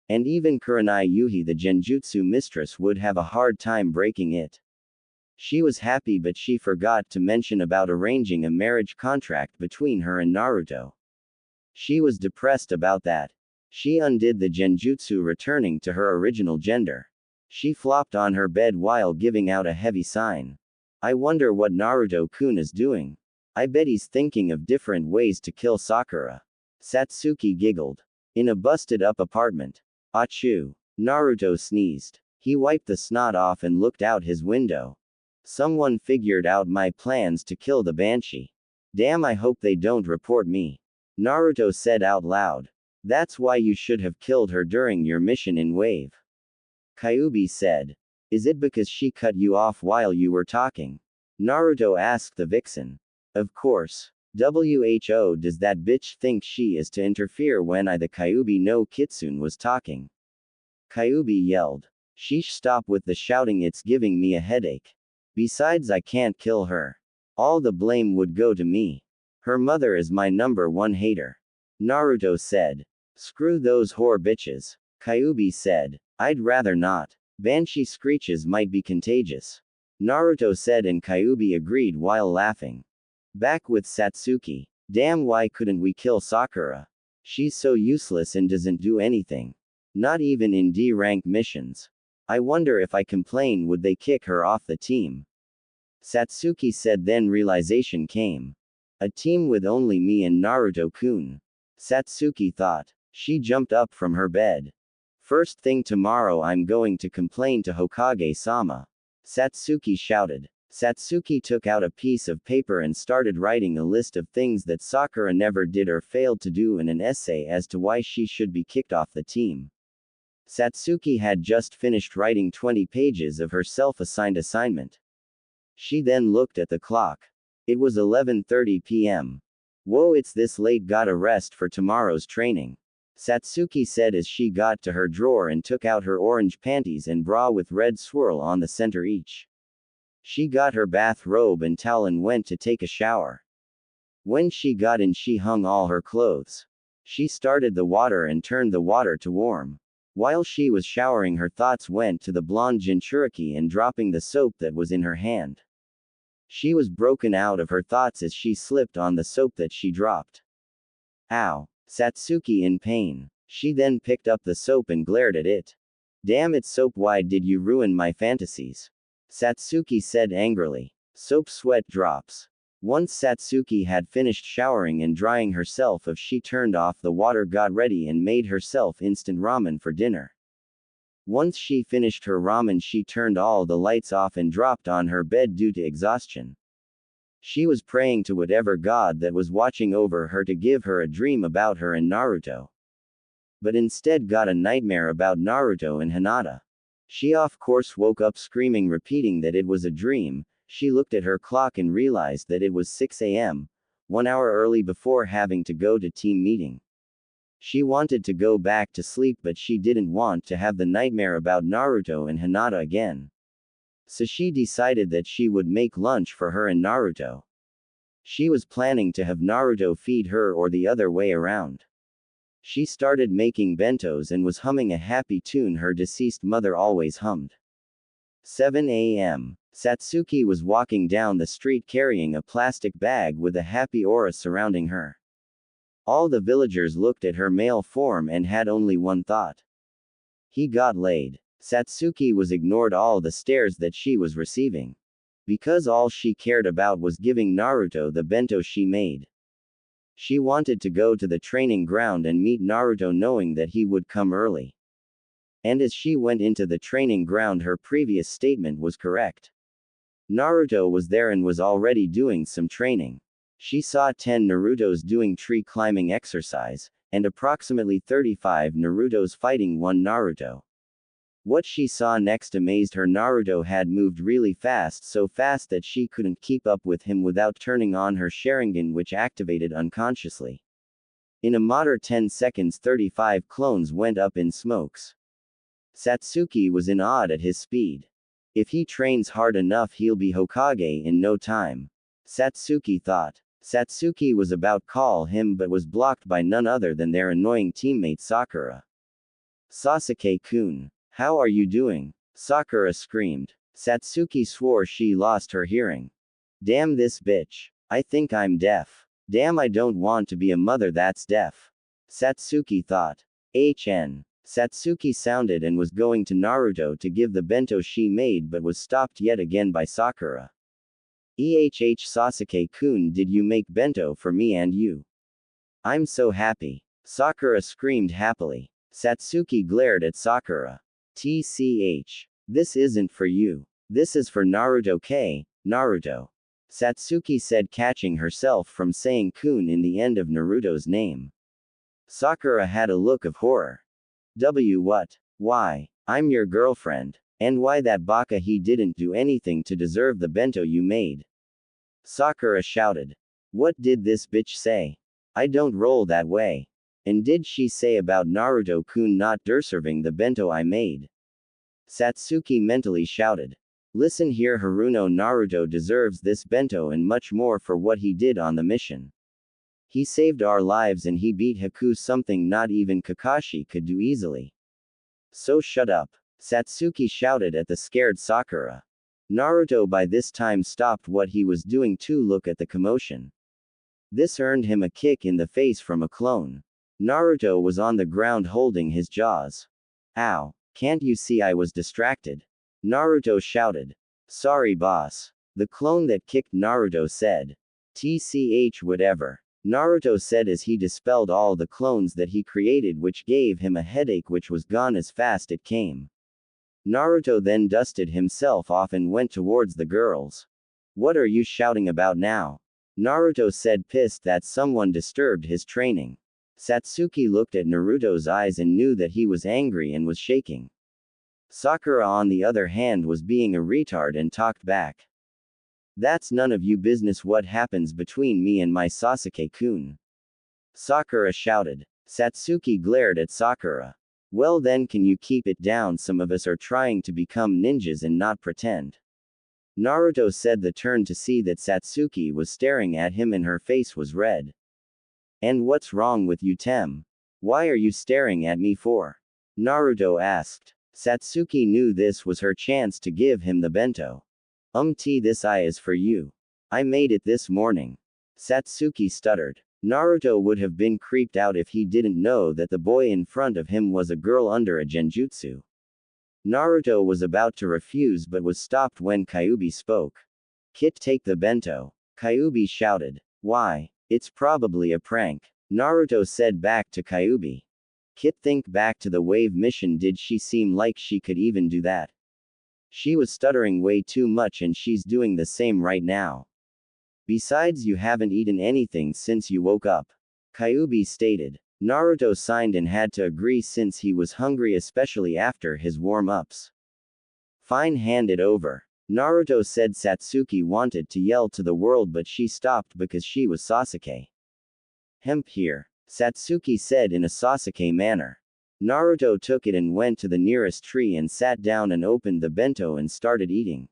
And even Kurenai Yuhi, the genjutsu mistress, would have a hard time breaking it. She was happy, but she forgot to mention about arranging a marriage contract between her and Naruto. She was depressed about that. She undid the genjutsu, returning to her original gender. She flopped on her bed while giving out a heavy sign. I wonder what Naruto-kun is doing. I bet he's thinking of different ways to kill Sakura. Satsuki giggled. In a busted-up apartment. Achoo. Naruto sneezed. He wiped the snot off and looked out his window. Someone figured out my plans to kill the Banshee. Damn, I hope they don't report me. Naruto said out loud. That's why you should have killed her during your mission in Wave. Kyuubi said. Is it because she cut you off while you were talking? Naruto asked the vixen. Of course. Who does that bitch think she is to interfere when the Kyuubi no Kitsune was talking? Kyuubi yelled. Sheesh, stop with the shouting, it's giving me a headache. Besides, I can't kill her. All the blame would go to me. Her mother is my #1 hater. Naruto said. Screw those whore bitches. Kyuubi said. I'd rather not. Banshee screeches might be contagious. Naruto said, and Kyuubi agreed while laughing. Back with Satsuki. Damn, why couldn't we kill Sakura? She's so useless and doesn't do anything. Not even in D-rank missions. I wonder if I complain would they kick her off the team. Satsuki said, then realization came. A team with only me and Naruto-kun. Satsuki thought. She jumped up from her bed. First thing tomorrow I'm going to complain to Hokage-sama. Satsuki shouted. Satsuki took out a piece of paper and started writing a list of things that Sakura never did or failed to do in an essay as to why she should be kicked off the team. Satsuki had just finished writing 20 pages of her self-assigned assignment. She then looked at the clock. It was 11:30 p.m. Whoa, it's this late, gotta rest for tomorrow's training. Satsuki said as she got to her drawer and took out her orange panties and bra with red swirl on the center each. She got her bath robe and towel and went to take a shower. When she got in, she hung all her clothes. She started the water and turned the water to warm. While she was showering, her thoughts went to the blonde Jinchuriki and dropping the soap that was in her hand. She was broken out of her thoughts as she slipped on the soap that she dropped. Ow! Satsuki in pain. She then picked up the soap and glared at it. Damn it, soap, why did you ruin my fantasies? Satsuki said angrily. Soap sweat drops. Once Satsuki had finished showering and drying herself off, she turned off the water, got ready and made herself instant ramen for dinner. Once she finished her ramen, she turned all the lights off and dropped on her bed due to exhaustion. She was praying to whatever god that was watching over her to give her a dream about her and Naruto. But instead got a nightmare about Naruto and Hinata. She of course woke up screaming, repeating that it was a dream. She looked at her clock and realized that it was 6 a.m., 1 hour early before having to go to team meeting. She wanted to go back to sleep, but she didn't want to have the nightmare about Naruto and Hinata again. So she decided that she would make lunch for her and Naruto. She was planning to have Naruto feed her or the other way around. She started making bentos and was humming a happy tune her deceased mother always hummed. 7 a.m. Satsuki was walking down the street carrying a plastic bag with a happy aura surrounding her. All the villagers looked at her male form and had only one thought. He got laid. Satsuki was ignored all the stares that she was receiving. Because all she cared about was giving Naruto the bento she made. She wanted to go to the training ground and meet Naruto, knowing that he would come early. And as she went into the training ground, her previous statement was correct. Naruto was there and was already doing some training. She saw 10 Narutos doing tree climbing exercise, and approximately 35 Narutos fighting one Naruto. What she saw next amazed her. Naruto had moved really fast, so fast that she couldn't keep up with him without turning on her Sharingan, which activated unconsciously. In a matter 10 seconds, 35 clones went up in smokes. Satsuki was in awe at his speed. If he trains hard enough, he'll be Hokage in no time. Satsuki thought. Satsuki was about to call him but was blocked by none other than their annoying teammate Sakura. Sasuke-kun. How are you doing? Sakura screamed. Satsuki swore she lost her hearing. Damn this bitch. I think I'm deaf. Damn, I don't want to be a mother that's deaf. Satsuki thought. Satsuki sounded and was going to Naruto to give the bento she made but was stopped yet again by Sakura. Sasuke-kun, did you make bento for me and you? I'm so happy. Sakura screamed happily. Satsuki glared at Sakura. TCH. This isn't for you. This is for Naruto. Naruto. Satsuki said, catching herself from saying kun in the end of Naruto's name. Sakura had a look of horror. What? Why? I'm your girlfriend. And why that baka he didn't do anything to deserve the bento you made? Sakura shouted. What did this bitch say? I don't roll that way. And did she say about Naruto-kun not deserving the bento I made? Satsuki mentally shouted. Listen here, Haruno, Naruto deserves this bento and much more for what he did on the mission. He saved our lives and he beat Haku, something not even Kakashi could do easily. So shut up. Satsuki shouted at the scared Sakura. Naruto by this time stopped what he was doing to look at the commotion. This earned him a kick in the face from a clone. Naruto was on the ground holding his jaws. Ow, can't you see I was distracted? Naruto shouted. Sorry boss. The clone that kicked Naruto said. TCH whatever. Naruto said as he dispelled all the clones that he created, which gave him a headache which was gone as fast it came. Naruto then dusted himself off and went towards the girls. What are you shouting about now? Naruto said, pissed that someone disturbed his training. Satsuki looked at Naruto's eyes and knew that he was angry and was shaking. Sakura on the other hand was being a retard and talked back. That's none of you business. What happens between me and my Sasuke-kun? Sakura shouted. Satsuki glared at Sakura. Well then, can you keep it down? Some of us are trying to become ninjas and not pretend. Naruto said, the turn to see that Satsuki was staring at him and her face was red. And what's wrong with you, Tem? Why are you staring at me for? Naruto asked. Satsuki knew this was her chance to give him the bento. This eye is for you. I made it this morning. Satsuki stuttered. Naruto would have been creeped out if he didn't know that the boy in front of him was a girl under a genjutsu. Naruto was about to refuse but was stopped when Kyuubi spoke. Kit, take the bento. Kyuubi shouted. Why? It's probably a prank. Naruto said back to Kyuubi. Kit, think back to the wave mission. Did she seem like she could even do that? She was stuttering way too much and she's doing the same right now. Besides, you haven't eaten anything since you woke up. Kyuubi stated. Naruto signed and had to agree since he was hungry, especially after his warm-ups. Fine, hand it over. Naruto said. Satsuki wanted to yell to the world but she stopped because she was Sasuke. Hemp here. Satsuki said in a Sasuke manner. Naruto took it and went to the nearest tree and sat down and opened the bento and started eating.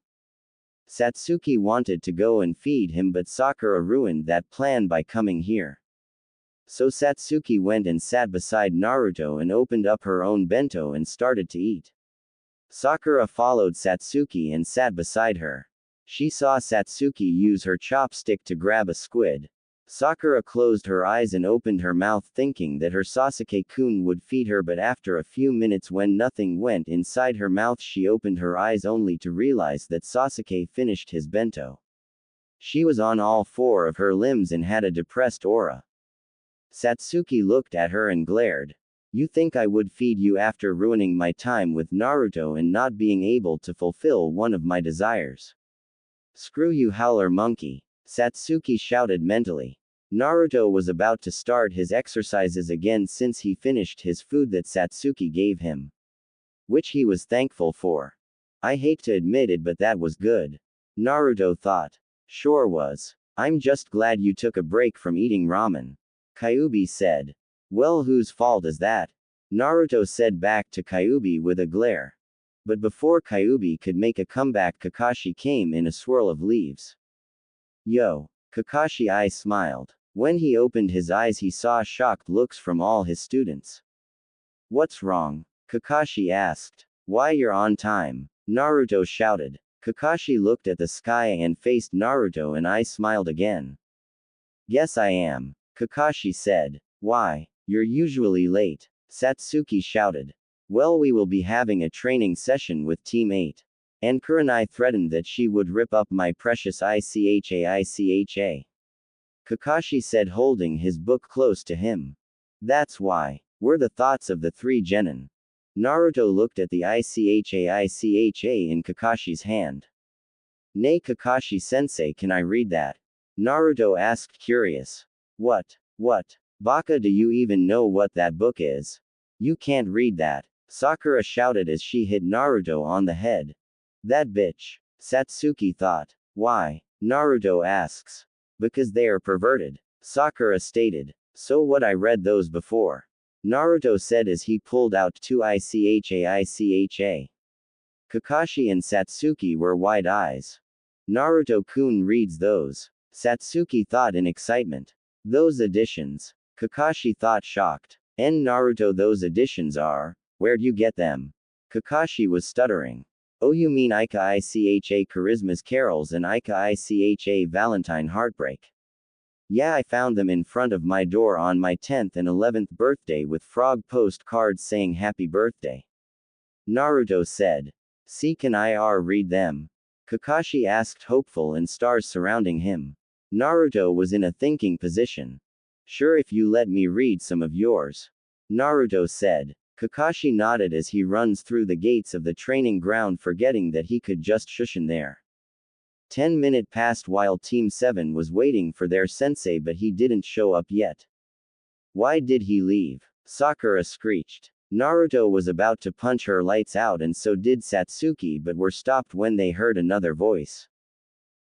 Satsuki wanted to go and feed him but Sakura ruined that plan by coming here. So Satsuki went and sat beside Naruto and opened up her own bento and started to eat. Sakura followed Satsuki and sat beside her. She saw Satsuki use her chopstick to grab a squid. Sakura closed her eyes and opened her mouth thinking that her Sasuke-kun would feed her, but after a few minutes when nothing went inside her mouth she opened her eyes only to realize that Sasuke finished his bento. She was on all four of her limbs and had a depressed aura. Satsuki looked at her and glared. You think I would feed you after ruining my time with Naruto and not being able to fulfill one of my desires? Screw you, howler monkey. Satsuki shouted mentally. Naruto was about to start his exercises again since he finished his food that Satsuki gave him, which he was thankful for. I hate to admit it, but that was good. Naruto thought. Sure was. I'm just glad you took a break from eating ramen. Kyuubi said. Well, whose fault is that? Naruto said back to Kyuubi with a glare. But before Kyuubi could make a comeback, Kakashi came in a swirl of leaves. Yo. Kakashi I smiled. When he opened his eyes he saw shocked looks from all his students. What's wrong? Kakashi asked. Why, you're on time. Naruto shouted. Kakashi looked at the sky and faced Naruto and I smiled again. Guess I am. Kakashi said. Why? You're usually late. Satsuki shouted. Well, we will be having a training session with Team 8. And Kurenai threatened that she would rip up my precious Icha. Kakashi said, holding his book close to him. That's why. Were the thoughts of the three genin. Naruto looked at the Icha in Kakashi's hand. Nay, Kakashi-sensei, can I read that? Naruto asked, curious. What? Baka, do you even know what that book is? You can't read that. Sakura shouted as she hit Naruto on the head. That bitch. Satsuki thought. Why? Naruto asks. Because they are perverted. Sakura stated. So what, I read those before. Naruto said as he pulled out two Icha. Kakashi and Satsuki were wide eyes. Naruto-kun reads those. Satsuki thought in excitement. Those editions. Kakashi thought shocked. And Naruto, those editions are, where'd you get them? Kakashi was stuttering. Oh, you mean Icha Charisma's Carols and Icha Icha Valentine Heartbreak. Yeah, I found them in front of my door on my 10th and 11th birthday with frog postcards saying happy birthday. Naruto said. See, can I read them? Kakashi asked, hopeful and stars surrounding him. Naruto was in a thinking position. Sure, if you let me read some of yours. Naruto said. Kakashi nodded as he runs through the gates of the training ground, forgetting that he could just shush in there. 10 minutes passed while Team 7 was waiting for their sensei, but he didn't show up yet. Why did he leave? Sakura screeched. Naruto was about to punch her lights out, and so did Satsuki, but were stopped when they heard another voice.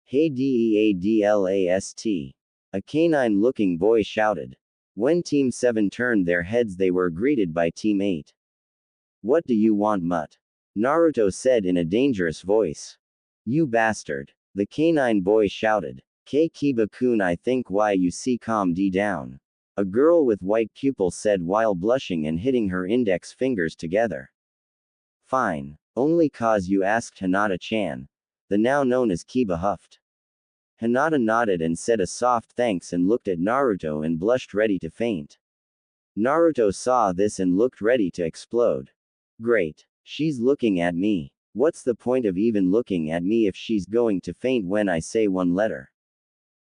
Hey Deadlast! A canine-looking boy shouted. When Team 7 turned their heads, they were greeted by Team 8. What do you want, Mutt? Naruto said in a dangerous voice. You bastard! The canine boy shouted. Kiba-kun, I think why you see calm down. A girl with white pupils said while blushing and hitting her index fingers together. Fine. Only cause you asked, Hinata-chan. The now known as Kiba huffed. Hinata nodded and said a soft thanks and looked at Naruto and blushed, ready to faint. Naruto saw this and looked ready to explode. Great. She's looking at me. What's the point of even looking at me if she's going to faint when I say one letter?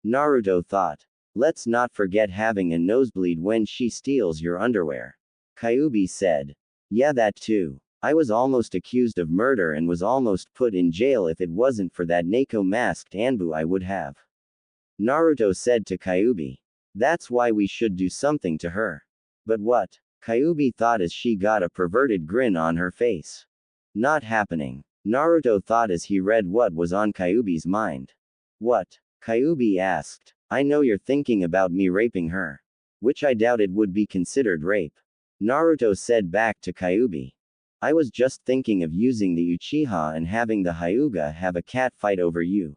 Naruto thought. Let's not forget having a nosebleed when she steals your underwear. Kyuubi said. Yeah, that too. I was almost accused of murder and was almost put in jail. If it wasn't for that Neko masked Anbu, I would have. Naruto said to Kyuubi. That's why we should do something to her. But what? Kyuubi thought as she got a perverted grin on her face. Not happening. Naruto thought as he read what was on Kyuubi's mind. What? Kyuubi asked. I know you're thinking about me raping her. Which I doubt it would be considered rape. Naruto said back to Kyuubi. I was just thinking of using the Uchiha and having the Hyuga have a cat fight over you.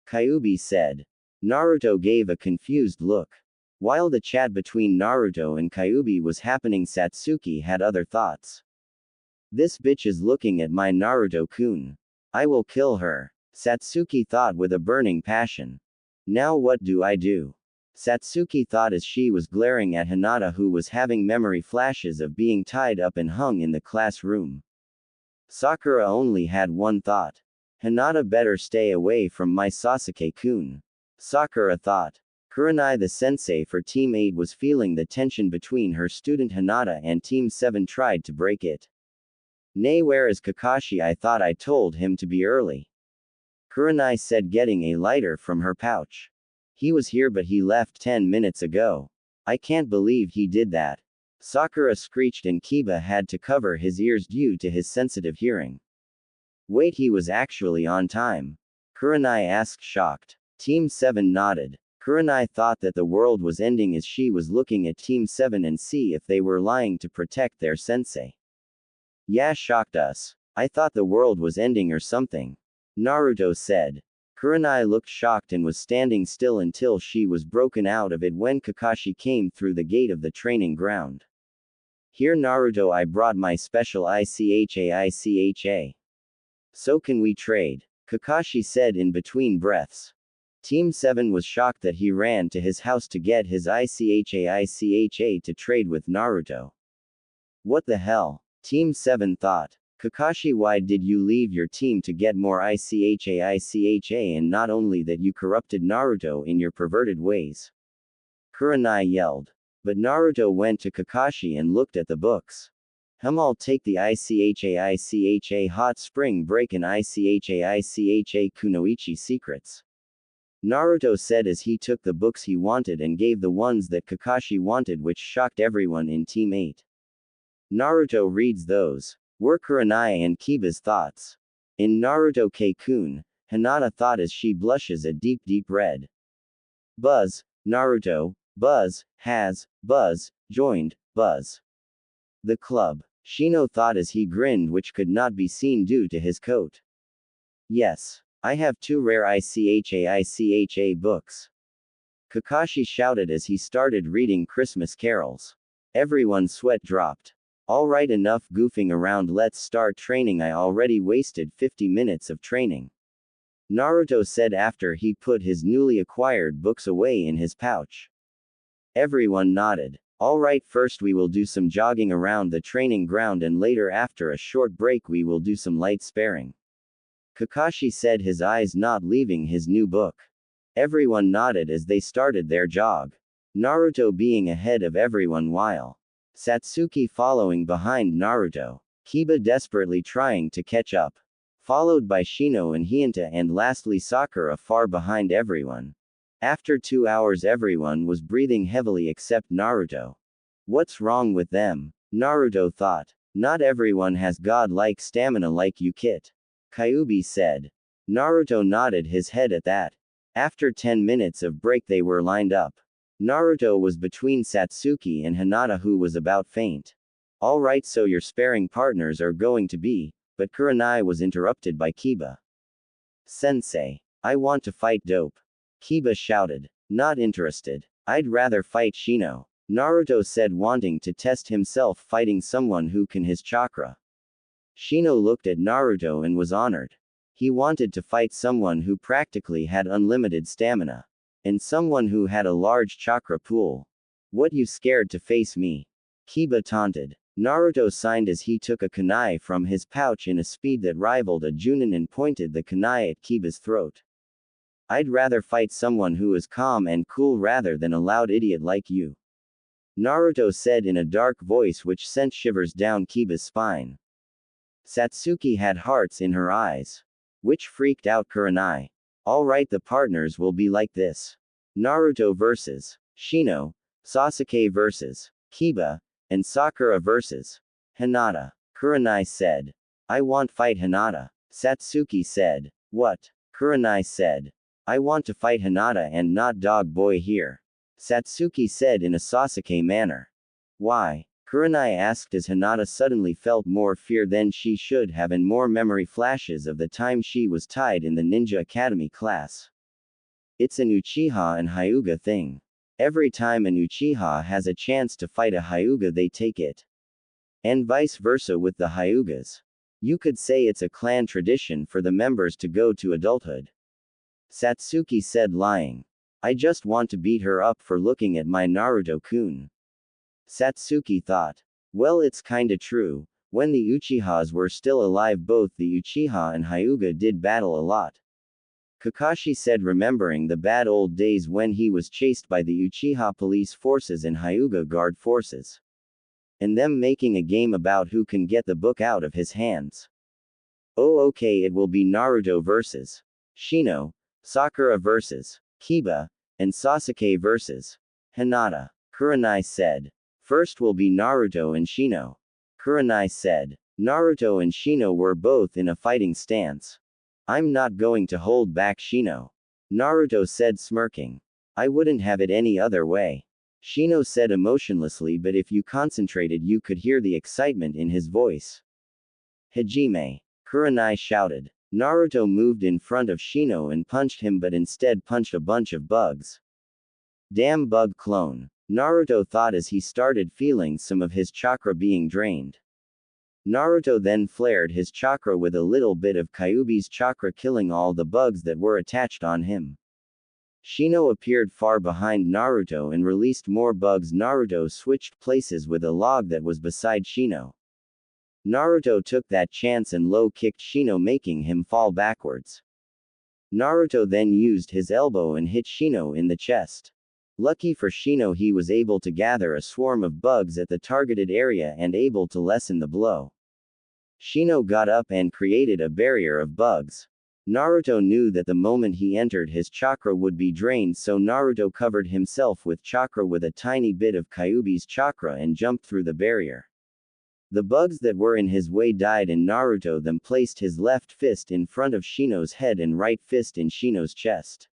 Kyuubi said. Naruto gave a confused look. While the chat between Naruto and Kyuubi was happening, Satsuki had other thoughts. This bitch is looking at my Naruto-kun. I will kill her. Satsuki thought with a burning passion. Now what do I do? Satsuki thought as she was glaring at Hinata, who was having memory flashes of being tied up and hung in the classroom. Sakura only had one thought. Hinata better stay away from my Sasuke-kun. Sakura thought. Kurenai, the sensei for Team 8, was feeling the tension between her student Hinata and Team 7 tried to break it. Nay, where is Kakashi? I thought I told him to be early. Kurenai said, getting a lighter from her pouch. He was here, but he left 10 minutes ago. I can't believe he did that. Sakura screeched, and Kiba had to cover his ears due to his sensitive hearing. Wait, he was actually on time? Kurenai asked, shocked. Team 7 nodded. Kurenai thought that the world was ending as she was looking at Team 7 and see if they were lying to protect their sensei. Yeah, shocked us. I thought the world was ending or something. Naruto said. Kurenai looked shocked and was standing still until she was broken out of it when Kakashi came through the gate of the training ground. Here, Naruto, I brought my special ICHA. So can we trade? Kakashi said in between breaths. Team 7 was shocked that he ran to his house to get his ICHA to trade with Naruto. What the hell? Team 7 thought. Kakashi, why did you leave your team to get more ICHA, and not only that, you corrupted Naruto in your perverted ways? Kurenai yelled. But Naruto went to Kakashi and looked at the books. I'll take the ICHA Hot Spring Break and ICHA Kunoichi Secrets. Naruto said as he took the books he wanted and gave the ones that Kakashi wanted, which shocked everyone in Team 8. Naruto reads those. Were Kurenai and Kiba's thoughts. In Naruto K-kun, Hinata thought as she blushes a deep red. Buzz, Naruto, Buzz, has, Buzz, joined, Buzz. The club. Shino thought as he grinned, which could not be seen due to his coat. Yes. I have 2 rare ICHA books. Kakashi shouted as he started reading Christmas carols. Everyone's sweat dropped. Alright, enough goofing around, let's start training. I already wasted 50 minutes of training. Naruto said after he put his newly acquired books away in his pouch. Everyone nodded. Alright, first we will do some jogging around the training ground and later after a short break we will do some light sparring. Kakashi said, his eyes not leaving his new book. Everyone nodded as they started their jog. Naruto being ahead of everyone while Satsuki following behind Naruto. Kiba desperately trying to catch up. Followed by Shino and Hinata and lastly Sakura far behind everyone. After 2 hours everyone was breathing heavily except Naruto. What's wrong with them? Naruto thought. Not everyone has god-like stamina like you, Kit. Kyuubi said. Naruto nodded his head at that. After 10 minutes of break they were lined up. Naruto was between Satsuki and Hinata who was about faint. Alright, so your sparring partners are going to be, but Kurenai was interrupted by Kiba. Sensei. I want to fight Dope. Kiba shouted. Not interested. I'd rather fight Shino. Naruto said, wanting to test himself fighting someone who can his chakra. Shino looked at Naruto and was honored. He wanted to fight someone who practically had unlimited stamina. And someone who had a large chakra pool. What, you scared to face me? Kiba taunted. Naruto signed as he took a kunai from his pouch in a speed that rivaled a Junin and pointed the kunai at Kiba's throat. I'd rather fight someone who is calm and cool rather than a loud idiot like you. Naruto said in a dark voice which sent shivers down Kiba's spine. Satsuki had hearts in her eyes. Which freaked out Kurenai. Alright, the partners will be like this. Naruto vs. Shino, Sasuke vs. Kiba, and Sakura vs. Hinata. Kurenai said. I want fight Hinata. Satsuki said. What? Kurenai said. I want to fight Hinata and not dog boy here. Satsuki said in a Sasuke manner. Why? Kurenai asked as Hinata suddenly felt more fear than she should have and more memory flashes of the time she was tied in the Ninja Academy class. It's an Uchiha and Hyuga thing. Every time an Uchiha has a chance to fight a Hyuga they take it. And vice versa with the Hyugas. You could say it's a clan tradition for the members to go to adulthood. Satsuki said, lying. I just want to beat her up for looking at my Naruto-kun. Satsuki thought. Well, it's kinda true. When the Uchihas were still alive both the Uchiha and Hyuga did battle a lot. Kakashi said, remembering the bad old days when he was chased by the Uchiha police forces and Hyuga guard forces. And them making a game about who can get the book out of his hands. Oh okay, it will be Naruto vs. Shino, Sakura vs. Kiba, and Sasuke vs. Hinata. Kurenai said. First will be Naruto and Shino. Kurenai said. Naruto and Shino were both in a fighting stance. I'm not going to hold back Shino. Naruto said, smirking. I wouldn't have it any other way. Shino said emotionlessly, but if you concentrated you could hear the excitement in his voice. Hajime. Kurenai shouted. Naruto moved in front of Shino and punched him but instead punched a bunch of bugs. Damn bug clone. Naruto thought as he started feeling some of his chakra being drained. Naruto then flared his chakra with a little bit of Kyuubi's chakra, killing all the bugs that were attached on him. Shino appeared far behind Naruto and released more bugs. Naruto switched places with a log that was beside Shino. Naruto took that chance and low-kicked Shino, making him fall backwards. Naruto then used his elbow and hit Shino in the chest. Lucky for Shino, he was able to gather a swarm of bugs at the targeted area and able to lessen the blow. Shino got up and created a barrier of bugs. Naruto knew that the moment he entered his chakra would be drained, so Naruto covered himself with chakra with a tiny bit of Kyuubi's chakra and jumped through the barrier. The bugs that were in his way died and Naruto then placed his left fist in front of Shino's head and right fist in Shino's chest.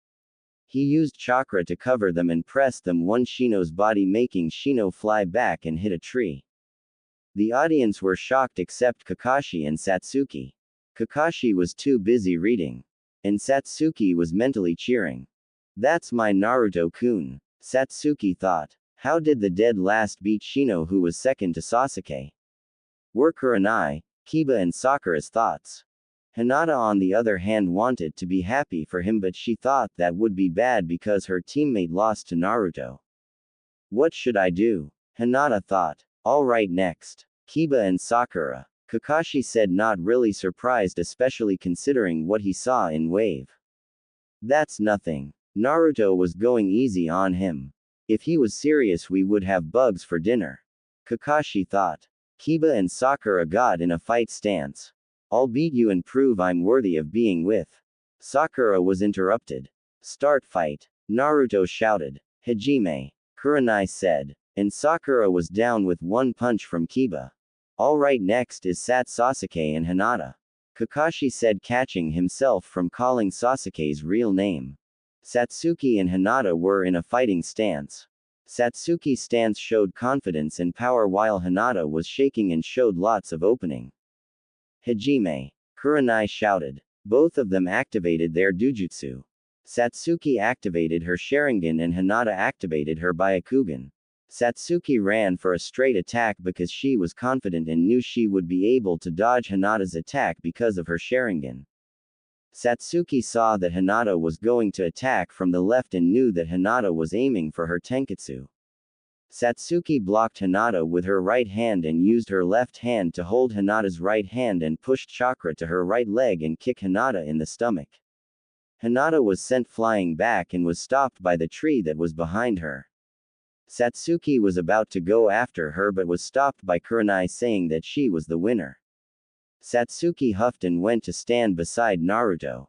He used chakra to cover them and pressed them on Shino's body, making Shino fly back and hit a tree. The audience were shocked except Kakashi and Satsuki. Kakashi was too busy reading. And Satsuki was mentally cheering. That's my Naruto-kun. Satsuki thought. How did the dead last beat Shino, who was second to Sasuke? Were Kurenai, Kiba and Sakura's thoughts. Hinata on the other hand wanted to be happy for him, but she thought that would be bad because her teammate lost to Naruto. What should I do? Hinata thought. Alright, next. Kiba and Sakura. Kakashi said, not really surprised, especially considering what he saw in Wave. That's nothing. Naruto was going easy on him. If he was serious, we would have bugs for dinner. Kakashi thought. Kiba and Sakura got in a fight stance. I'll beat you and prove I'm worthy of being with. Sakura was interrupted. Start fight. Naruto shouted. Hajime. Kurenai said. And Sakura was down with one punch from Kiba. Alright, next is Sasuke and Hinata. Kakashi said, catching himself from calling Sasuke's real name. Satsuki and Hinata were in a fighting stance. Satsuki's stance showed confidence and power while Hinata was shaking and showed lots of opening. Hajime. Kurenai shouted. Both of them activated their Dujutsu. Satsuki activated her Sharingan and Hinata activated her Byakugan. Satsuki ran for a straight attack because she was confident and knew she would be able to dodge Hinata's attack because of her Sharingan. Satsuki saw that Hinata was going to attack from the left and knew that Hinata was aiming for her Tenketsu. Satsuki blocked Hinata with her right hand and used her left hand to hold Hinata's right hand and pushed chakra to her right leg and kick Hinata in the stomach. Hinata was sent flying back and was stopped by the tree that was behind her. Satsuki was about to go after her but was stopped by Kurenai saying that she was the winner. Satsuki huffed and went to stand beside Naruto.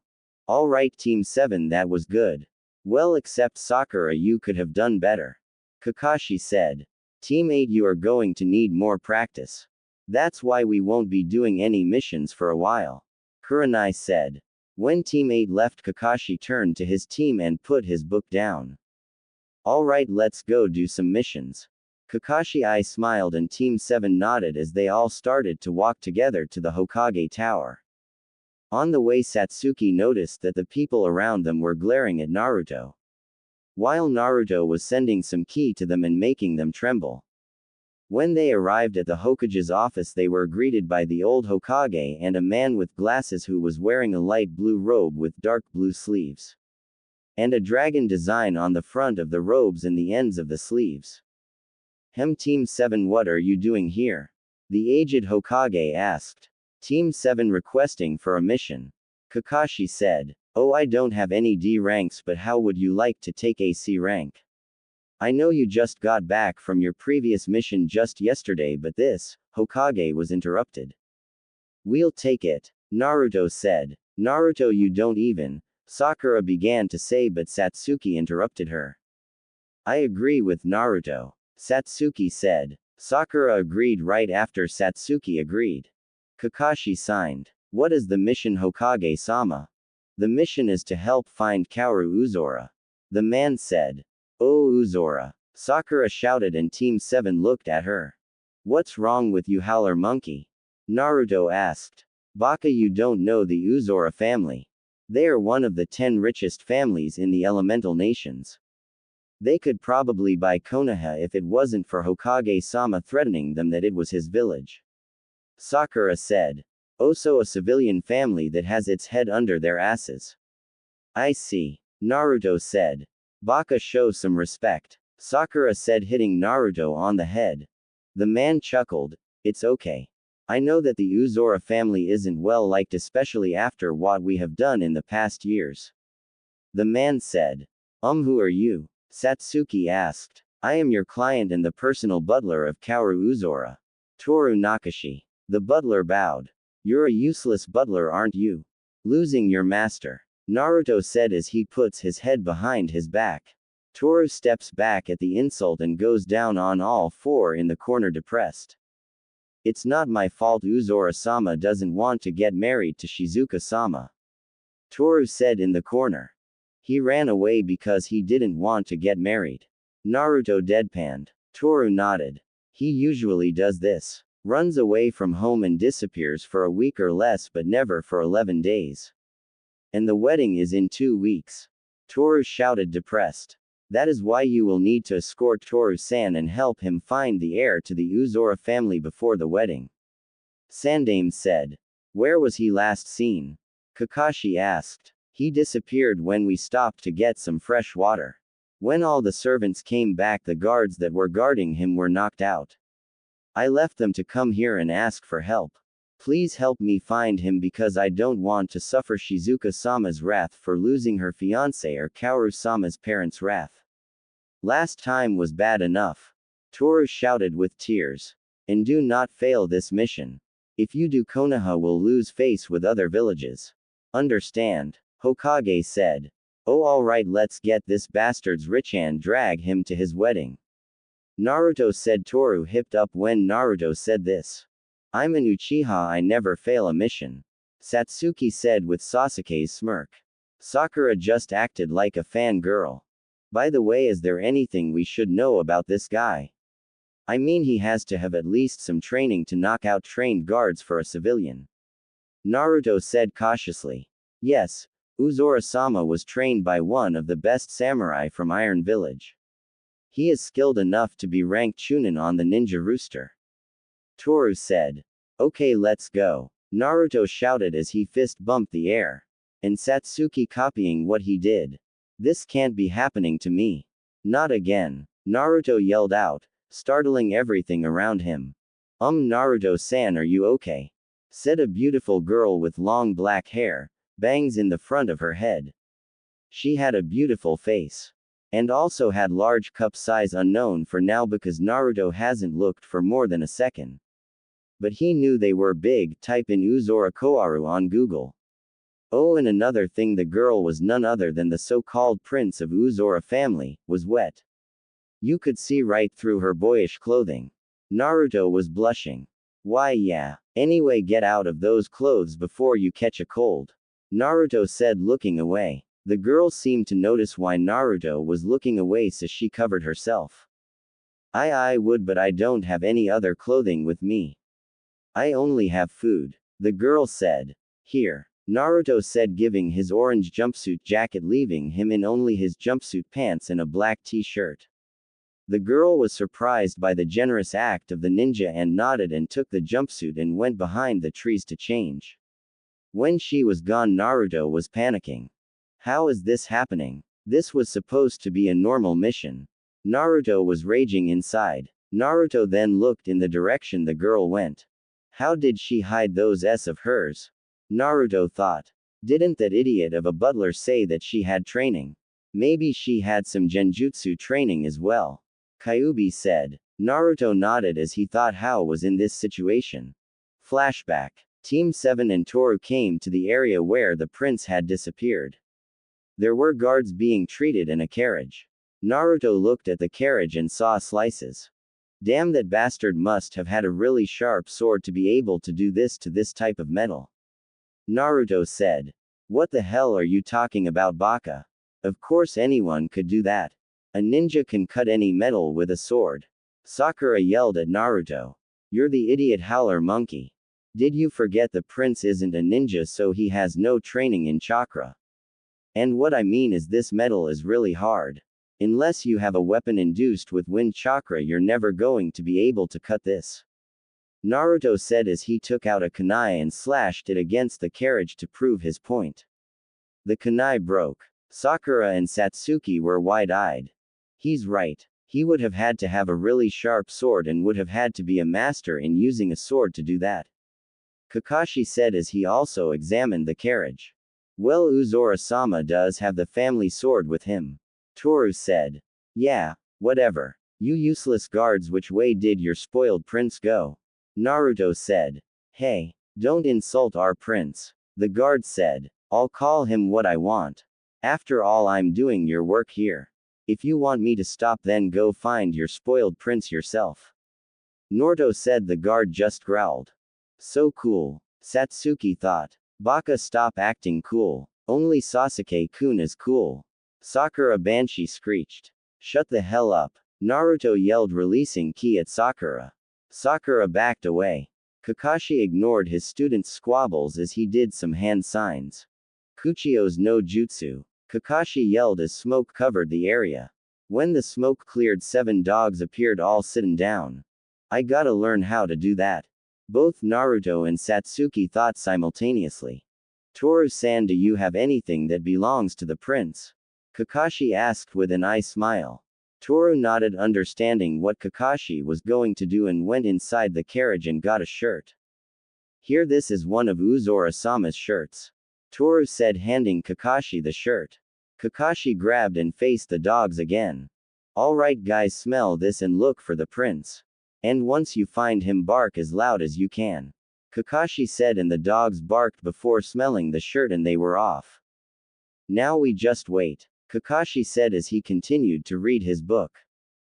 Alright, Team 7, that was good. Well, except Sakura, you could have done better. Kakashi said. Team 8, you are going to need more practice. That's why we won't be doing any missions for a while. Kurenai said. When Team 8 left, Kakashi turned to his team and put his book down. Alright, let's go do some missions. Kakashi I smiled and Team 7 nodded as they all started to walk together to the Hokage Tower. On the way, Satsuki noticed that the people around them were glaring at Naruto, while Naruto was sending some ki to them and making them tremble. When they arrived at the Hokage's office, they were greeted by the old Hokage and a man with glasses who was wearing a light blue robe with dark blue sleeves, and a dragon design on the front of the robes and the ends of the sleeves. Team 7, what are you doing here? The aged Hokage asked. Team 7 requesting for a mission. Kakashi said. Oh, I don't have any D ranks, but how would you like to take a C rank? I know you just got back from your previous mission just yesterday, but this, Hokage was interrupted. We'll take it, Naruto said. Naruto, you don't even, Sakura began to say, but Satsuki interrupted her. I agree with Naruto, Satsuki said. Sakura agreed right after Satsuki agreed. Kakashi signed. What is the mission, Hokage-sama? The mission is to help find Kaoru Uzora. The man said. Oh, Uzora. Sakura shouted and Team 7 looked at her. What's wrong with you, howler monkey? Naruto asked. Baka, you don't know the Uzora family. They are one of the 10 richest families in the elemental nations. They could probably buy Konoha if it wasn't for Hokage-sama threatening them that it was his village. Sakura said. Also a civilian family that has its head under their asses. I see. Naruto said. Baka, show some respect. Sakura said, hitting Naruto on the head. The man chuckled. It's okay. I know that the Uzora family isn't well liked, especially after what we have done in the past years. The man said. Who are you? Satsuki asked. I am your client and the personal butler of Kaoru Uzora. Toru Nakashi. The butler bowed. You're a useless butler, aren't you? Losing your master. Naruto said as he puts his head behind his back. Toru steps back at the insult and goes down on all four in the corner depressed. It's not my fault Uzora-sama doesn't want to get married to Shizuka-sama. Toru said in the corner. He ran away because he didn't want to get married. Naruto deadpanned. Toru nodded. He usually does this. Runs away from home and disappears for a week or less, but never for 11 days. And the wedding is in 2 weeks. Toru shouted, depressed. That is why you will need to escort Toru-san and help him find the heir to the Uzora family before the wedding. Sandaime said. Where was he last seen? Kakashi asked. He disappeared when we stopped to get some fresh water. When all the servants came back, the guards that were guarding him were knocked out. I left them to come here and ask for help. Please help me find him because I don't want to suffer Shizuka-sama's wrath for losing her fiancé or Kaoru-sama's parents' wrath. Last time was bad enough. Toru shouted with tears. And do not fail this mission. If you do, Konoha will lose face with other villages. Understand? Hokage said. Oh, alright, let's get this bastard's rich and drag him to his wedding. Naruto said. Toru hipped up when Naruto said this. I'm an Uchiha, I never fail a mission. Satsuki said with Sasuke's smirk. Sakura just acted like a fangirl. By the way, is there anything we should know about this guy? I mean, he has to have at least some training to knock out trained guards for a civilian. Naruto said cautiously. Yes, Uzora-sama was trained by one of the best samurai from Iron Village. He is skilled enough to be ranked Chunin on the ninja rooster. Toru said. Okay, let's go. Naruto shouted as he fist bumped the air. And Satsuki copying what he did. This can't be happening to me. Not again. Naruto yelled out, startling everything around him. Naruto-san, are you okay? Said a beautiful girl with long black hair, bangs in the front of her head. She had a beautiful face. And also had large cup size unknown for now because Naruto hasn't looked for more than a second. But he knew they were big. Type in Uzora Koaru on Google. Oh, and another thing, the girl was none other than the so-called prince of Uzora family, was wet. You could see right through her boyish clothing. Naruto was blushing. Why yeah. Anyway, get out of those clothes before you catch a cold. Naruto said, looking away. The girl seemed to notice why Naruto was looking away, so she covered herself. I would, but I don't have any other clothing with me. I only have food. The girl said. Here. Naruto said, giving his orange jumpsuit jacket, leaving him in only his jumpsuit pants and a black t-shirt. The girl was surprised by the generous act of the ninja and nodded and took the jumpsuit and went behind the trees to change. When she was gone, Naruto was panicking. How is this happening? This was supposed to be a normal mission. Naruto was raging inside. Naruto then looked in the direction the girl went. How did she hide those S of hers? Naruto thought. Didn't that idiot of a butler say that she had training? Maybe she had some genjutsu training as well. Kyuubi said. Naruto nodded as he thought how was in this situation. Flashback. Team 7 and Toru came to the area where the prince had disappeared. There were guards being treated in a carriage. Naruto looked at the carriage and saw slices. Damn, that bastard must have had a really sharp sword to be able to do this to this type of metal. Naruto said. What the hell are you talking about, Baka? Of course anyone could do that. A ninja can cut any metal with a sword. Sakura yelled at Naruto. You're the idiot howler monkey. Did you forget the prince isn't a ninja, so he has no training in chakra? And what I mean is this metal is really hard. Unless you have a weapon induced with wind chakra, you're never going to be able to cut this. Naruto said as he took out a kunai and slashed it against the carriage to prove his point. The kunai broke. Sakura and Satsuki were wide-eyed. He's right. He would have had to have a really sharp sword and would have had to be a master in using a sword to do that. Kakashi said as he also examined the carriage. Well, Uzora-sama does have the family sword with him. Toru said. Yeah, whatever. You useless guards, which way did your spoiled prince go? Naruto said. Hey, don't insult our prince. The guard said. I'll call him what I want. After all, I'm doing your work here. If you want me to stop, then go find your spoiled prince yourself. Naruto said. The guard just growled. So cool. Satsuki thought. Baka, stop acting cool. Only Sasuke-kun is cool. Sakura Banshee screeched. Shut the hell up. Naruto yelled, releasing ki at Sakura. Sakura backed away. Kakashi ignored his student's squabbles as he did some hand signs. Kuchio's no jutsu. Kakashi yelled as smoke covered the area. When the smoke cleared, 7 dogs appeared, all sitting down. I gotta learn how to do that. Both Naruto and Satsuki thought simultaneously. Toru-san, do you have anything that belongs to the prince? Kakashi asked with an eye smile. Toru nodded, understanding what Kakashi was going to do, and went inside the carriage and got a shirt. Here, this is one of Uzora-sama's shirts. Toru said, handing Kakashi the shirt. Kakashi grabbed and faced the dogs again. Alright guys, smell this and look for the prince. And once you find him, bark as loud as you can. Kakashi said, and the dogs barked before smelling the shirt, and they were off. Now we just wait, Kakashi said as he continued to read his book.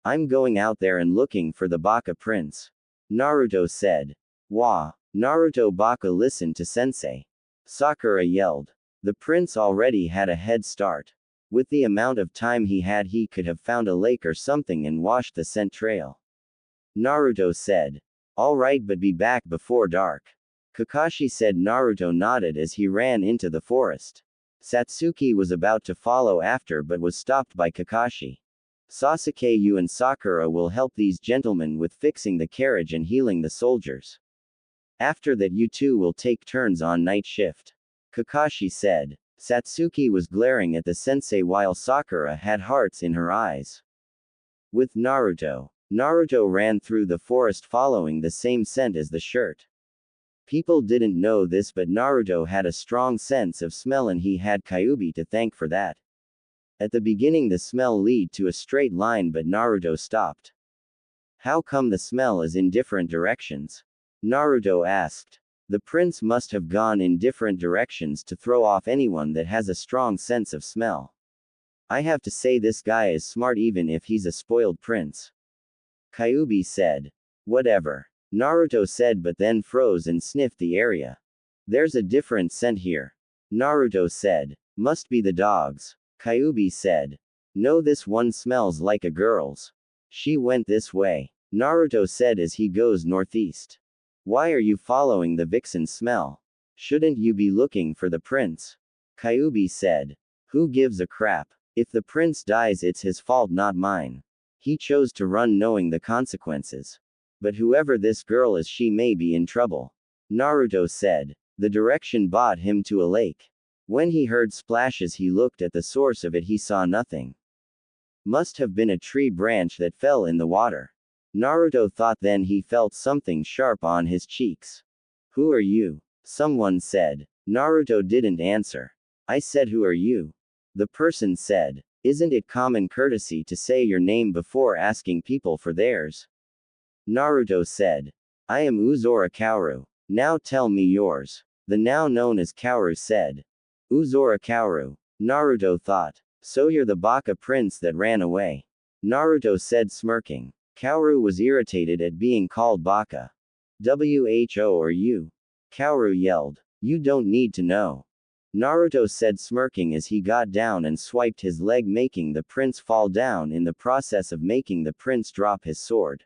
I'm going out there and looking for the Baka prince, Naruto said. Wah! Naruto Baka, listen to sensei. Sakura yelled. The prince already had a head start. With the amount of time he had, he could have found a lake or something and washed the scent trail. Naruto said. Alright, but be back before dark, Kakashi said. Naruto nodded as he ran into the forest. Satsuki was about to follow after but was stopped by Kakashi. Sasuke, you and Sakura will help these gentlemen with fixing the carriage and healing the soldiers. After that, you two will take turns on night shift, Kakashi said. Satsuki was glaring at the sensei while Sakura had hearts in her eyes. With Naruto, Naruto ran through the forest following the same scent as the shirt. People didn't know this, but Naruto had a strong sense of smell, and he had Kyuubi to thank for that. At the beginning the smell led to a straight line, but Naruto stopped. How come the smell is in different directions? Naruto asked. The prince must have gone in different directions to throw off anyone that has a strong sense of smell. I have to say, this guy is smart even if he's a spoiled prince, Kyuubi said. Whatever, Naruto said, but then froze and sniffed the area. There's a different scent here, Naruto said. Must be the dogs, Kyuubi said. No, this one smells like a girl's. She went this way, Naruto said as he goes northeast. Why are you following the vixen smell? Shouldn't you be looking for the prince? Kyuubi said. Who gives a crap? If the prince dies, it's his fault, not mine. He chose to run knowing the consequences. But whoever this girl is, she may be in trouble, Naruto said. The direction brought him to a lake. When he heard splashes, he looked at the source of it. He saw nothing. Must have been a tree branch that fell in the water, Naruto thought. Then he felt something sharp on his cheeks. Who are you? Someone said. Naruto didn't answer. I said, who are you? The person said. Isn't it common courtesy to say your name before asking people for theirs? Naruto said. I am Uzora Kaoru. Now tell me yours. The now known as Kaoru said. Uzora Kaoru, Naruto thought. So you're the Baka prince that ran away, Naruto said, smirking. Kaoru was irritated at being called Baka. Who are you? Kaoru yelled. You don't need to know, Naruto said, smirking as he got down and swiped his leg, making the prince fall down, in the process of making the prince drop his sword.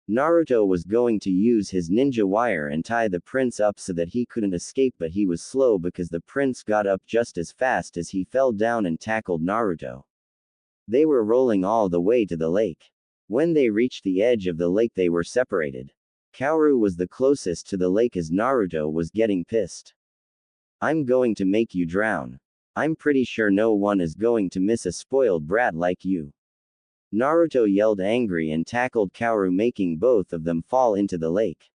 Naruto was going to use his ninja wire and tie the prince up so that he couldn't escape, but he was slow because the prince got up just as fast as he fell down and tackled Naruto. They were rolling all the way to the lake. When they reached the edge of the lake, they were separated. Kaoru was the closest to the lake as Naruto was getting pissed. I'm going to make you drown. I'm pretty sure no one is going to miss a spoiled brat like you, Naruto yelled angry and tackled Kaoru, making both of them fall into the lake.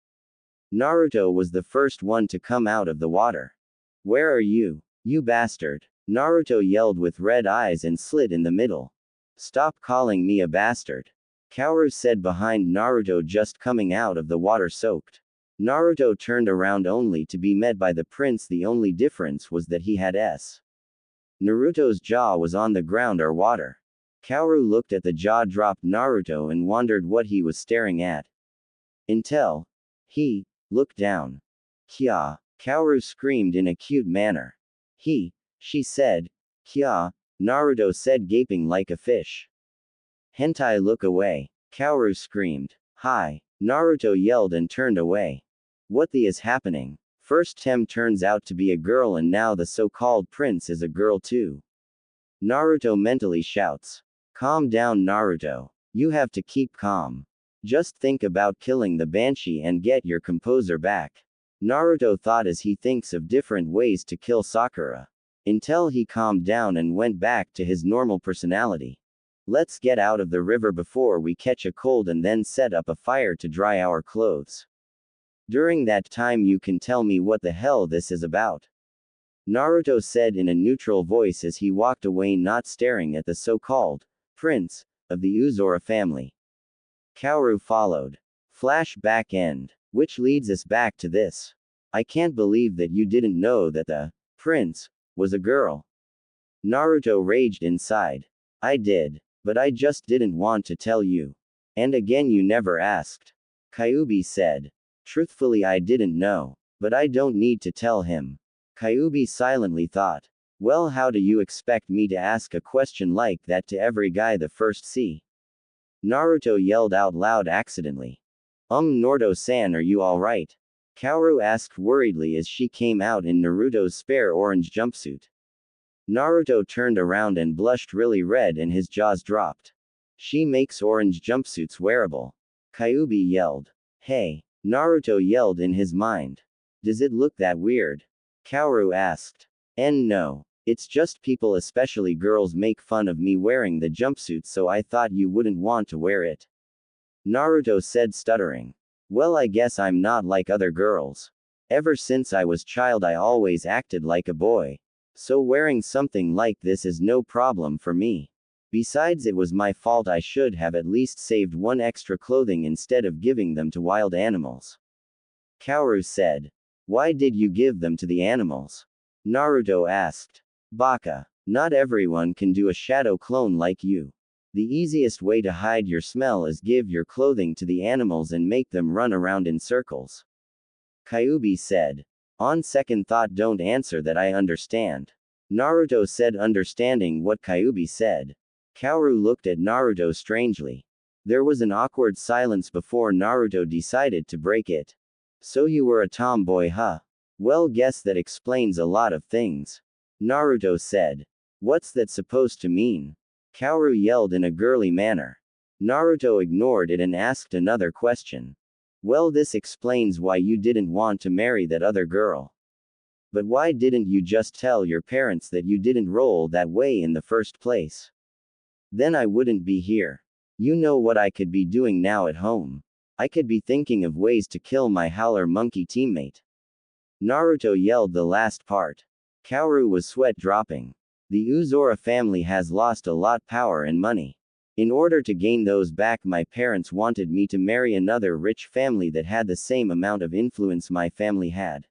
Naruto was the first one to come out of the water. Where are you, you bastard? Naruto yelled with red eyes and slit in the middle. Stop calling me a bastard, Kaoru said behind Naruto, just coming out of the water soaked. Naruto turned around only to be met by the prince. The only difference was that he had Naruto's jaw was on the ground or water. Kaoru looked at the jaw-dropped Naruto and wondered what he was staring at. Until he looked down. Kya! Kaoru screamed in a cute manner. She said. Kya! Naruto said, gaping like a fish. Hentai, look away, Kaoru screamed. Hi! Naruto yelled and turned away. What the is happening? First Tem turns out to be a girl, and now the so-called prince is a girl too. Naruto mentally shouts. Calm down, Naruto. You have to keep calm. Just think about killing the Banshee and get your composure back. Naruto thought as he thinks of different ways to kill Sakura. Until he calmed down and went back to his normal personality. Let's get out of the river before we catch a cold and then set up a fire to dry our clothes. During that time you can tell me what the hell this is about. Naruto said in a neutral voice as he walked away, not staring at the so-called prince of the Uzora family. Kaoru followed. Flashback end. Which leads us back to this. I can't believe that you didn't know that the prince was a girl. Naruto raged inside. I did. But I just didn't want to tell you. And again you never asked. Kyuubi said. Truthfully I didn't know. But I don't need to tell him. Kyuubi silently thought. Well, how do you expect me to ask a question like that to every guy the first see? Naruto yelled out loud accidentally. Naruto-san, are you alright? Kaoru asked worriedly as she came out in Naruto's spare orange jumpsuit. Naruto turned around and blushed really red and his jaws dropped. She makes orange jumpsuits wearable. Kyuubi yelled. Hey. Naruto yelled in his mind. Does it look that weird? Kaoru asked. No. It's just people, especially girls, make fun of me wearing the jumpsuit, so I thought you wouldn't want to wear it. Naruto said, stuttering. Well, I guess I'm not like other girls. Ever since I was child I always acted like a boy. So wearing something like this is no problem for me. Besides, it was my fault. I should have at least saved one extra clothing instead of giving them to wild animals. Kaoru said. Why did you give them to the animals? Naruto asked. Baka. Not everyone can do a shadow clone like you. The easiest way to hide your smell is give your clothing to the animals and make them run around in circles. Kyuubi said. On second thought, don't answer that, I understand. Naruto said, understanding what Kyuubi said. Kaoru looked at Naruto strangely. There was an awkward silence before Naruto decided to break it. So you were a tomboy, huh? Well, guess that explains a lot of things. Naruto said. What's that supposed to mean? Kaoru yelled in a girly manner. Naruto ignored it and asked another question. Well, this explains why you didn't want to marry that other girl. But why didn't you just tell your parents that you didn't roll that way in the first place? Then I wouldn't be here. You know what I could be doing now at home? I could be thinking of ways to kill my howler monkey teammate. Naruto yelled the last part. Kaoru was sweat dropping. The Uzora family has lost a lot power and money. In order to gain those back, my parents wanted me to marry another rich family that had the same amount of influence my family had.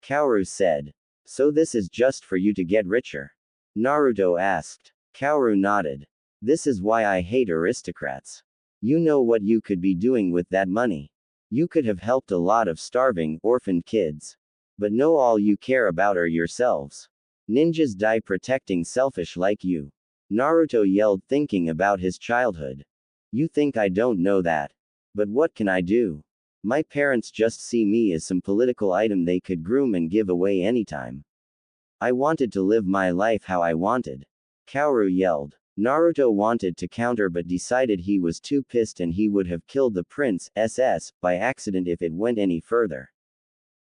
Kaoru said. So this is just for you to get richer? Naruto asked. Kaoru nodded. This is why I hate aristocrats. You know what you could be doing with that money? You could have helped a lot of starving, orphaned kids. But no, all you care about are yourselves. Ninjas die protecting selfish like you. Naruto yelled, thinking about his childhood. You think I don't know that? But what can I do? My parents just see me as some political item they could groom and give away anytime. I wanted to live my life how I wanted. Kaoru yelled. Naruto wanted to counter but decided he was too pissed and he would have killed the prince SS by accident if it went any further.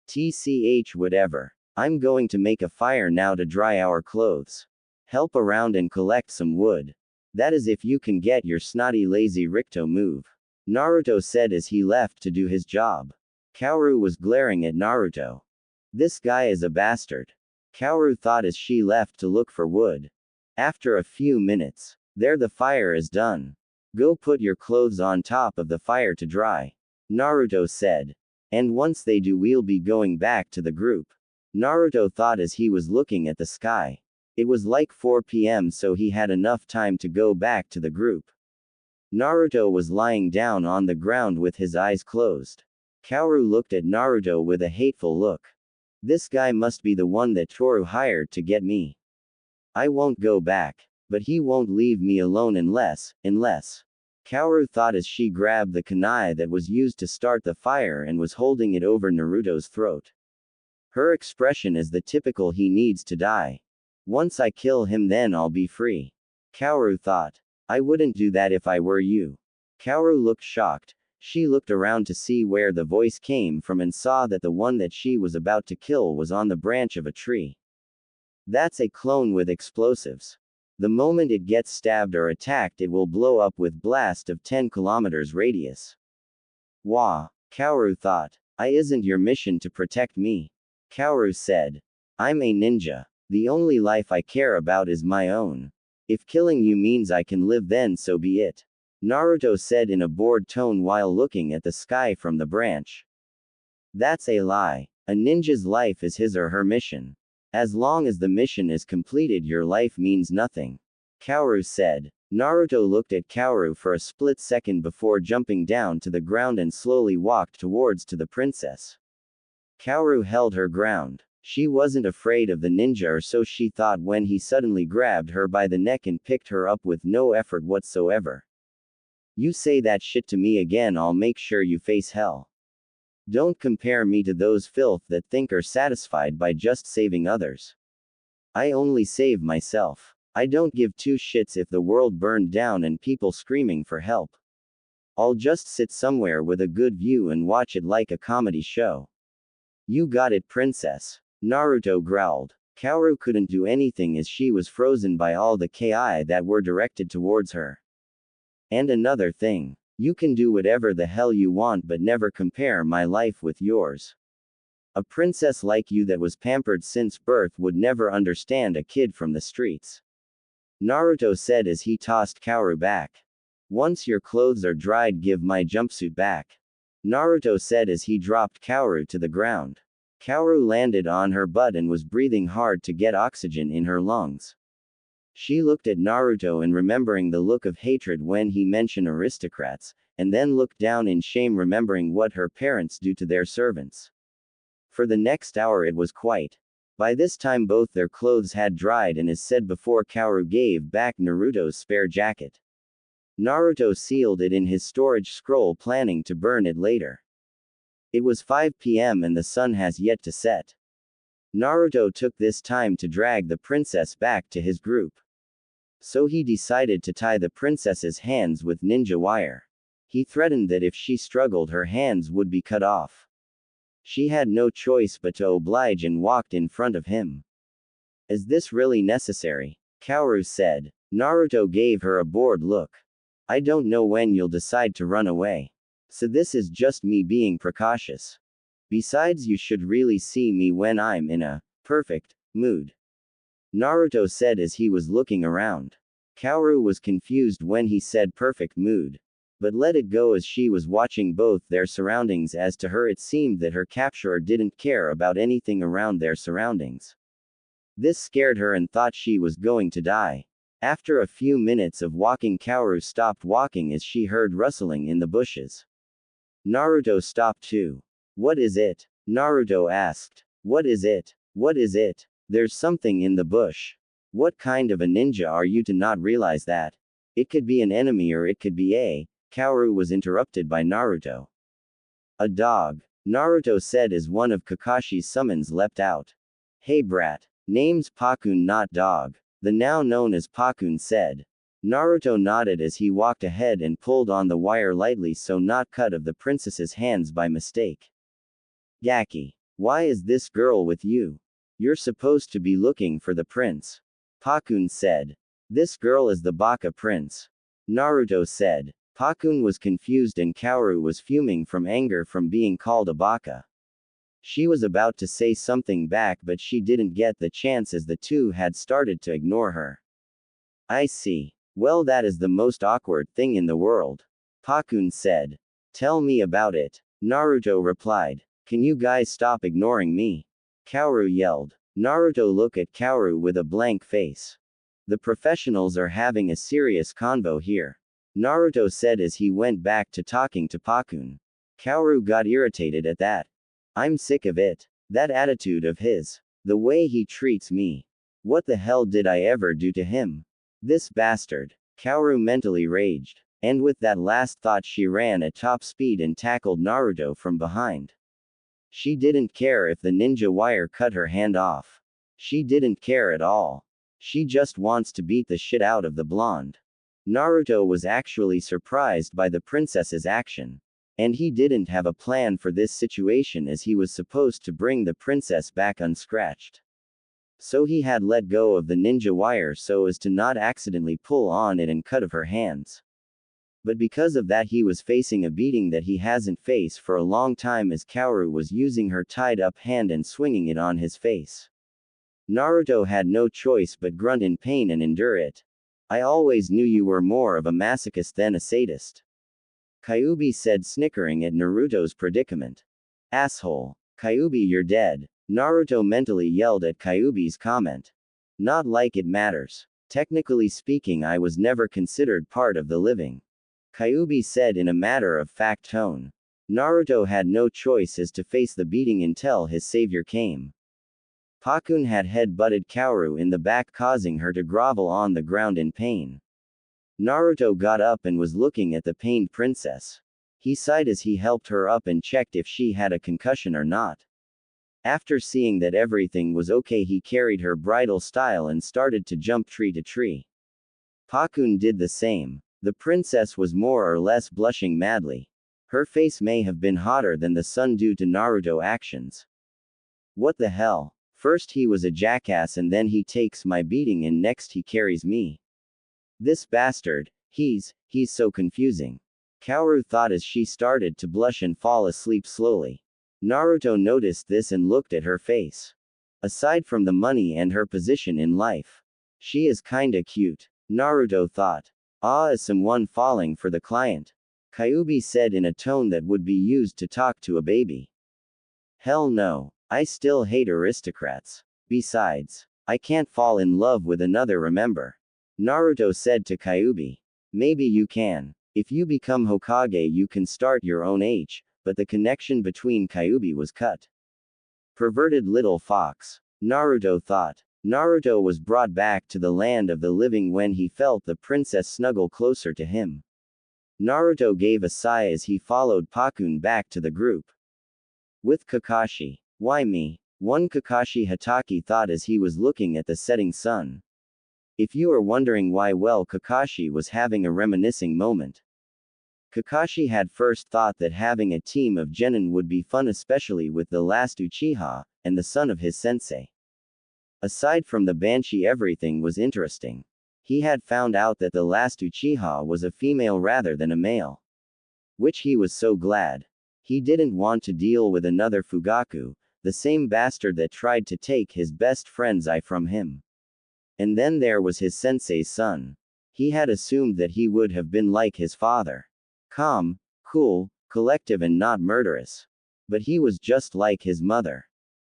TCH whatever. I'm going to make a fire now to dry our clothes. Help around and collect some wood. That is if you can get your snotty lazy Ricto move. Naruto said as he left to do his job. Kaoru was glaring at Naruto. This guy is a bastard. Kaoru thought as she left to look for wood. After a few minutes. There, the fire is done. Go put your clothes on top of the fire to dry. Naruto said. And once they do, we'll be going back to the group. Naruto thought as he was looking at the sky. It was like 4 p.m. so he had enough time to go back to the group. Naruto was lying down on the ground with his eyes closed. Kaoru looked at Naruto with a hateful look. This guy must be the one that Toru hired to get me. I won't go back. But he won't leave me alone unless. Kaoru thought as she grabbed the kunai that was used to start the fire and was holding it over Naruto's throat. Her expression is the typical he needs to die. Once I kill him then I'll be free. Kaoru thought. I wouldn't do that if I were you. Kaoru looked shocked. She looked around to see where the voice came from and saw that the one that she was about to kill was on the branch of a tree. That's a clone with explosives. The moment it gets stabbed or attacked, it will blow up with blast of 10 kilometers radius. Wah, Kaoru thought. Isn't your mission to protect me? Kaoru said. I'm a ninja. The only life I care about is my own. If killing you means I can live, then so be it. Naruto said in a bored tone while looking at the sky from the branch. That's a lie. A ninja's life is his or her mission. As long as the mission is completed, your life means nothing. Kaoru said. Naruto looked at Kaoru for a split second before jumping down to the ground and slowly walked towards to the princess. Kaoru held her ground. She wasn't afraid of the ninja, or so she thought, when he suddenly grabbed her by the neck and picked her up with no effort whatsoever. You say that shit to me again, I'll make sure you face hell. Don't compare me to those filth that think are satisfied by just saving others. I only save myself. I don't give two shits if the world burned down and people screaming for help. I'll just sit somewhere with a good view and watch it like a comedy show. You got it, princess. Naruto growled. Kaoru couldn't do anything as she was frozen by all the ki that were directed towards her. And another thing. You can do whatever the hell you want, but never compare my life with yours. A princess like you that was pampered since birth would never understand a kid from the streets. Naruto said as he tossed Kaoru back. Once your clothes are dried, give my jumpsuit back. Naruto said as he dropped Kaoru to the ground. Kaoru landed on her butt and was breathing hard to get oxygen in her lungs. She looked at Naruto and remembering the look of hatred when he mentioned aristocrats, and then looked down in shame remembering what her parents do to their servants. For the next hour it was quiet. By this time both their clothes had dried, and as said before, Kaoru gave back Naruto's spare jacket. Naruto sealed it in his storage scroll, planning to burn it later. It was 5 p.m. and the sun has yet to set. Naruto took this time to drag the princess back to his group. So he decided to tie the princess's hands with ninja wire. He threatened that if she struggled, her hands would be cut off. She had no choice but to oblige and walked in front of him. Is this really necessary? Kaoru said. Naruto gave her a bored look. I don't know when you'll decide to run away. So this is just me being precautious. Besides, you should really see me when I'm in a perfect mood. Naruto said as he was looking around. Kaoru was confused when he said perfect mood, but let it go as she was watching both their surroundings. As to her, it seemed that her capturer didn't care about anything around their surroundings. This scared her and thought she was going to die. After a few minutes of walking, Kaoru stopped walking as she heard rustling in the bushes. Naruto stopped too. What is it? Naruto asked. What is it? What is it? There's something in the bush. What kind of a ninja are you to not realize that? It could be an enemy or it could be a. Kaoru was interrupted by Naruto. A dog. Naruto said as one of Kakashi's summons leapt out. Hey brat. Name's Pakun, not dog. The now known as Pakun said. Naruto nodded as he walked ahead and pulled on the wire lightly so not cut of the princess's hands by mistake. Gaki. Why is this girl with you? You're supposed to be looking for the prince. Pakun said. This girl is the Baka prince. Naruto said. Pakun was confused and Kaoru was fuming from anger from being called a Baka. She was about to say something back, but she didn't get the chance as the two had started to ignore her. I see. Well, that is the most awkward thing in the world. Pakun said. Tell me about it. Naruto replied. Can you guys stop ignoring me? Kaoru yelled. Naruto looked at Kaoru with a blank face. The professionals are having a serious convo here. Naruto said as he went back to talking to Pakun. Kaoru got irritated at that. I'm sick of it. That attitude of his. The way he treats me. What the hell did I ever do to him? This bastard. Kaoru mentally raged. And with that last thought she ran at top speed and tackled Naruto from behind. She didn't care if the ninja wire cut her hand off. She didn't care at all. She just wants to beat the shit out of the blonde. Naruto was actually surprised by the princess's action. And he didn't have a plan for this situation as he was supposed to bring the princess back unscratched. So he had let go of the ninja wire so as to not accidentally pull on it and cut off her hands. But because of that he was facing a beating that he hasn't faced for a long time as Kaoru was using her tied up hand and swinging it on his face. Naruto had no choice but grunt in pain and endure it. I always knew you were more of a masochist than a sadist. Kyuubi said, snickering at Naruto's predicament. Asshole. Kyuubi, you're dead. Naruto mentally yelled at Kyuubi's comment. Not like it matters. Technically speaking, I was never considered part of the living. Kyuubi said in a matter-of-fact tone. Naruto had no choice as to face the beating until his savior came. Pakun had head-butted Kaoru in the back, causing her to grovel on the ground in pain. Naruto got up and was looking at the pained princess. He sighed as he helped her up and checked if she had a concussion or not. After seeing that everything was okay, he carried her bridal style and started to jump tree to tree. Pakun did the same. The princess was more or less blushing madly. Her face may have been hotter than the sun due to Naruto actions. What the hell? First he was a jackass and then he takes my beating and next he carries me. This bastard, he's so confusing. Kaoru thought as she started to blush and fall asleep slowly. Naruto noticed this and looked at her face. Aside from the money and her position in life, she is kinda cute, Naruto thought. Is someone falling for the client? Kyuubi said in a tone that would be used to talk to a baby. Hell no, I still hate aristocrats. Besides, I can't fall in love with another, remember? Naruto said to Kyuubi. Maybe you can. If you become Hokage you can start your own age, but the connection between Kyuubi was cut. Perverted little fox, Naruto thought. Naruto was brought back to the land of the living when he felt the princess snuggle closer to him. Naruto gave a sigh as he followed Pakun back to the group. With Kakashi. Why me? One Kakashi Hatake thought as he was looking at the setting sun. If you are wondering why, well, Kakashi was having a reminiscing moment. Kakashi had first thought that having a team of genin would be fun, especially with the last Uchiha, and the son of his sensei. Aside from the Banshee, everything was interesting. He had found out that the last Uchiha was a female rather than a male. Which he was so glad. He didn't want to deal with another Fugaku, the same bastard that tried to take his best friend's eye from him. And then there was his sensei's son. He had assumed that he would have been like his father. Calm, cool, collective and not murderous. But he was just like his mother.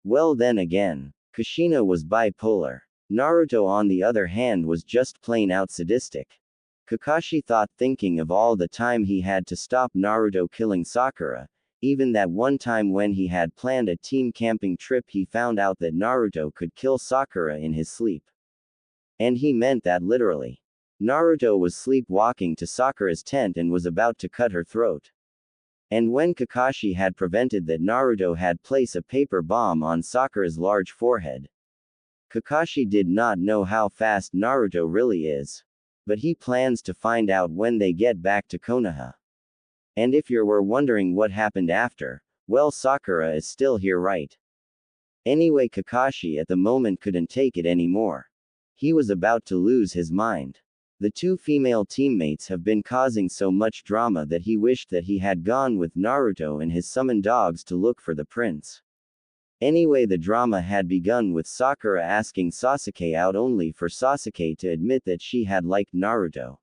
Well then again, Kushina was bipolar. Naruto on the other hand was just plain out sadistic. Kakashi thought, thinking of all the time he had to stop Naruto killing Sakura. Even that one time when he had planned a team camping trip, he found out that Naruto could kill Sakura in his sleep. And he meant that literally. Naruto was sleepwalking to Sakura's tent and was about to cut her throat. And when Kakashi had prevented that, Naruto had placed a paper bomb on Sakura's large forehead. Kakashi did not know how fast Naruto really is. But he plans to find out when they get back to Konoha. And if you were wondering what happened after, well, Sakura is still here, right? Anyway, Kakashi at the moment couldn't take it anymore. He was about to lose his mind. The two female teammates have been causing so much drama that he wished that he had gone with Naruto and his summoned dogs to look for the prince. Anyway, the drama had begun with Sakura asking Sasuke out only for Sasuke to admit that she had liked Naruto.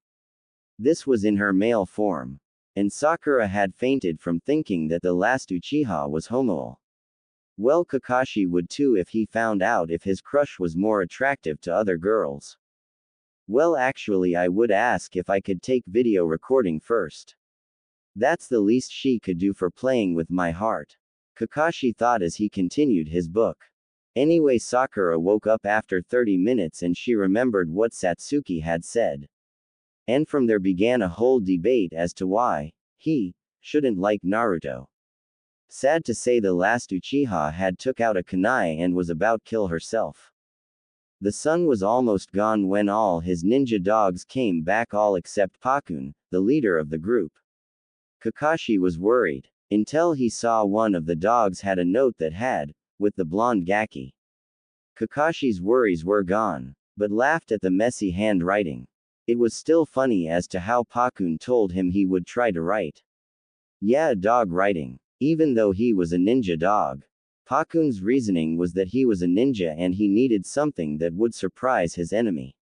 This was in her male form. And Sakura had fainted from thinking that the last Uchiha was homo. Well, Kakashi would too if he found out if his crush was more attractive to other girls. Well, actually I would ask if I could take video recording first. That's the least she could do for playing with my heart. Kakashi thought as he continued his book. Anyway, Sakura woke up after 30 minutes and she remembered what Satsuki had said. And from there began a whole debate as to why he shouldn't like Naruto. Sad to say, the last Uchiha had took out a kunai and was about kill herself. The sun was almost gone when all his ninja dogs came back, all except Pakun, the leader of the group. Kakashi was worried, until he saw one of the dogs had a note that had, with the blonde Gaki. Kakashi's worries were gone, but laughed at the messy handwriting. It was still funny as to how Pakun told him he would try to write. Yeah, dog writing. Even though he was a ninja dog. Pakun's reasoning was that he was a ninja and he needed something that would surprise his enemy.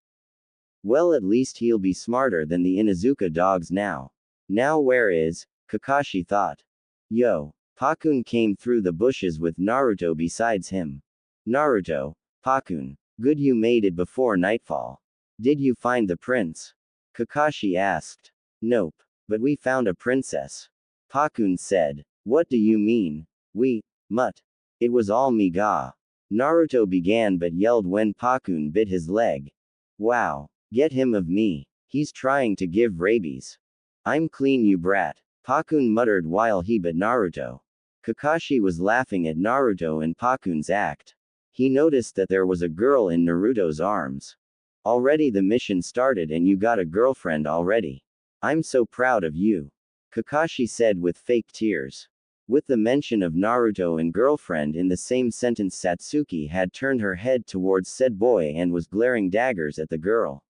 Well, at least he'll be smarter than the Inuzuka dogs now. Now where is, Kakashi thought. Yo. Pakun came through the bushes with Naruto besides him. Naruto, Pakun, good you made it before nightfall. Did you find the prince? Kakashi asked. Nope, but we found a princess. Pakun said. What do you mean? We, mutt. It was all me ga. Naruto began but yelled when Pakun bit his leg. Wow. Get him of me. He's trying to give rabies. I'm clean you brat. Pakun muttered while he bit Naruto. Kakashi was laughing at Naruto and Pakun's act. He noticed that there was a girl in Naruto's arms. Already the mission started and you got a girlfriend already. I'm so proud of you. Kakashi said with fake tears. With the mention of Naruto and girlfriend in the same sentence, Satsuki had turned her head towards said boy and was glaring daggers at the girl.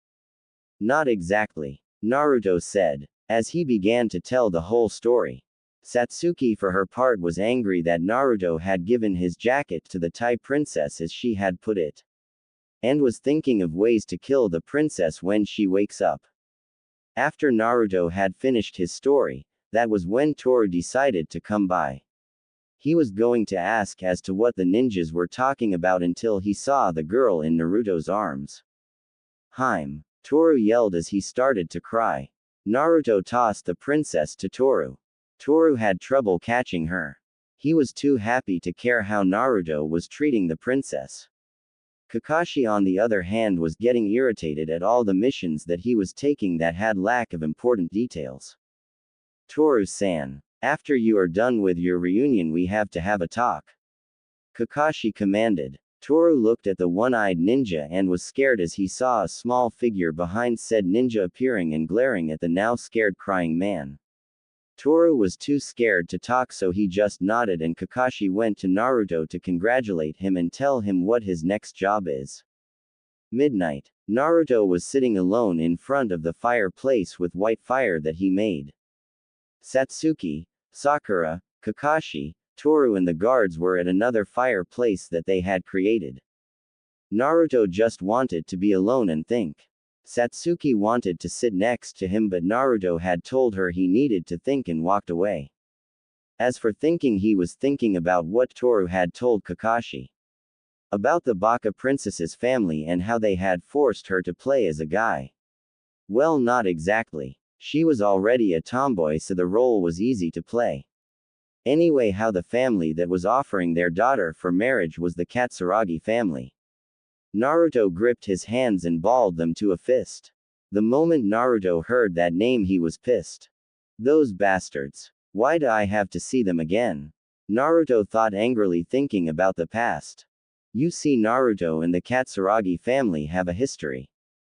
Not exactly, Naruto said, as he began to tell the whole story. Satsuki for her part was angry that Naruto had given his jacket to the Thai princess as she had put it. And was thinking of ways to kill the princess when she wakes up. After Naruto had finished his story, that was when Toru decided to come by. He was going to ask as to what the ninjas were talking about until he saw the girl in Naruto's arms. Haim, Toru yelled as he started to cry. Naruto tossed the princess to Toru. Toru had trouble catching her. He was too happy to care how Naruto was treating the princess. Kakashi on the other hand was getting irritated at all the missions that he was taking that had lack of important details. Toru-san, after you are done with your reunion we have to have a talk. Kakashi commanded. Toru looked at the one-eyed ninja and was scared as he saw a small figure behind said ninja appearing and glaring at the now scared crying man. Toru was too scared to talk, so he just nodded and Kakashi went to Naruto to congratulate him and tell him what his next job is. Midnight. Naruto was sitting alone in front of the fireplace with white fire that he made. Satsuki, Sakura, Kakashi, Toru and the guards were at another fireplace that they had created. Naruto just wanted to be alone and think. Satsuki wanted to sit next to him but Naruto had told her he needed to think and walked away. As for thinking, he was thinking about what Toru had told Kakashi. About the Baka princess's family and how they had forced her to play as a guy. Well, not exactly. She was already a tomboy, so the role was easy to play. Anyway, how the family that was offering their daughter for marriage was the Katsuragi family. Naruto gripped his hands and balled them to a fist. The moment Naruto heard that name he was pissed. Those bastards. Why do I have to see them again? Naruto thought angrily, thinking about the past. You see, Naruto and the Katsuragi family have a history.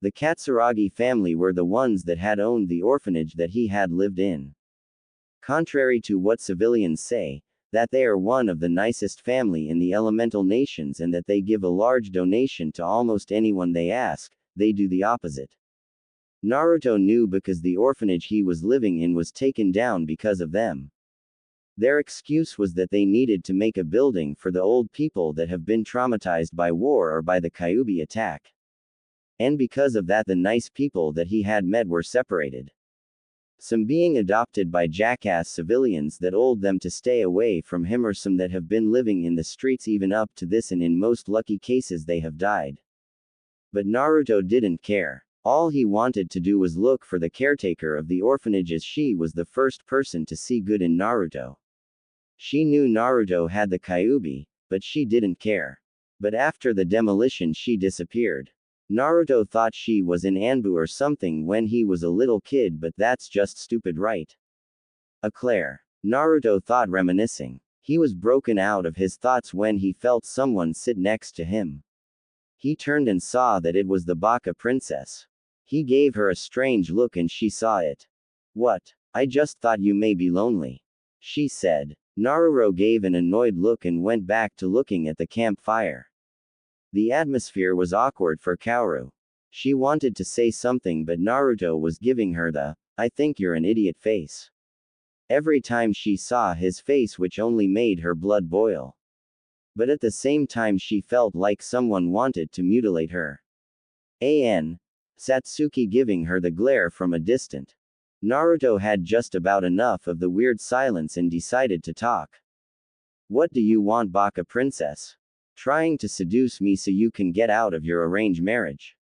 The Katsuragi family were the ones that had owned the orphanage that he had lived in. Contrary to what civilians say, that they are one of the nicest family in the elemental nations and that they give a large donation to almost anyone they ask, they do the opposite. Naruto knew because the orphanage he was living in was taken down because of them. Their excuse was that they needed to make a building for the old people that have been traumatized by war or by the Kyuubi attack. And because of that the nice people that he had met were separated. Some being adopted by jackass civilians that told them to stay away from him, or some that have been living in the streets even up to this, and in most lucky cases they have died. But Naruto didn't care. All he wanted to do was look for the caretaker of the orphanage, as she was the first person to see good in Naruto. She knew Naruto had the Kyuubi, but she didn't care. But after the demolition she disappeared. Naruto thought she was in Anbu or something when he was a little kid, but that's just stupid, right? Claire. Naruto thought, reminiscing. He was broken out of his thoughts when he felt someone sit next to him. He turned and saw that it was the Baka princess. He gave her a strange look and she saw it. What? I just thought you may be lonely, she said. Naruto gave an annoyed look and went back to looking at the campfire. The atmosphere was awkward for Kaoru. She wanted to say something but Naruto was giving her the, I think you're an idiot face. Every time she saw his face, which only made her blood boil. But at the same time she felt like someone wanted to mutilate her. Satsuki giving her the glare from a distant. Naruto had just about enough of the weird silence and decided to talk. What do you want, Baka princess? Trying to seduce me so you can get out of your arranged marriage?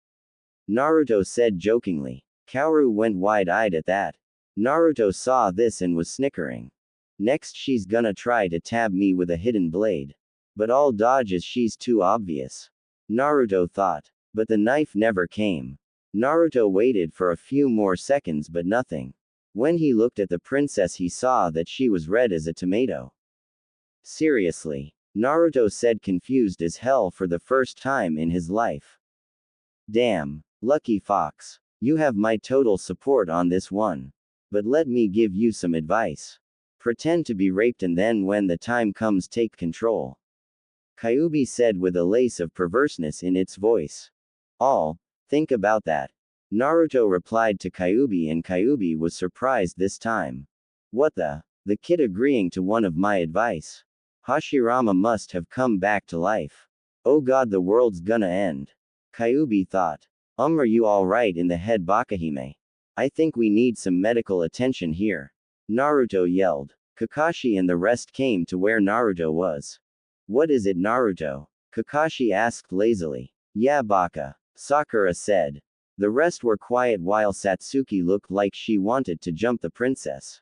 Naruto said jokingly. Kaoru went wide-eyed at that. Naruto saw this and was snickering. Next she's gonna try to stab me with a hidden blade. But all dodges, she's too obvious. Naruto thought. But the knife never came. Naruto waited for a few more seconds but nothing. When he looked at the princess he saw that she was red as a tomato. Seriously? Naruto said, confused as hell for the first time in his life. Damn. Lucky fox. You have my total support on this one. But let me give you some advice. Pretend to be raped and then when the time comes take control. Kyuubi said with a lace of perverseness in its voice. Think about that. Naruto replied to Kyuubi and Kyuubi was surprised this time. What the? The kid agreeing to one of my advice. Hashirama must have come back to life. Oh god, the world's gonna end. Kyuubi thought. Are you alright in the head, Bakahime? I think we need some medical attention here. Naruto yelled. Kakashi and the rest came to where Naruto was. What is it, Naruto? Kakashi asked lazily. Yeah, Baka. Sakura said. The rest were quiet while Satsuki looked like she wanted to jump the princess.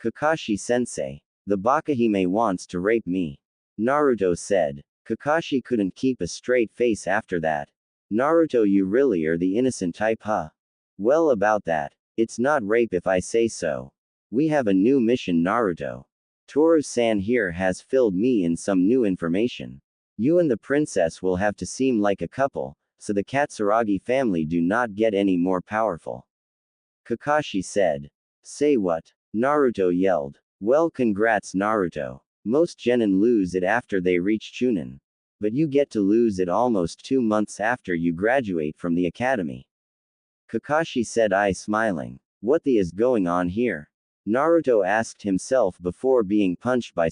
Kakashi-sensei. The Bakahime wants to rape me. Naruto said. Kakashi couldn't keep a straight face after that. Naruto, you really are the innocent type, huh? Well, about that. It's not rape if I say so. We have a new mission, Naruto. Toru-san here has filled me in some new information. You and the princess will have to seem like a couple, so the Katsuragi family do not get any more powerful. Kakashi said. Say what? Naruto yelled. Well, congrats, Naruto. Most genin lose it after they reach Chunin. But you get to lose it almost 2 months after you graduate from the academy. Kakashi said, smiling. What the is going on here? Naruto asked himself before being punched by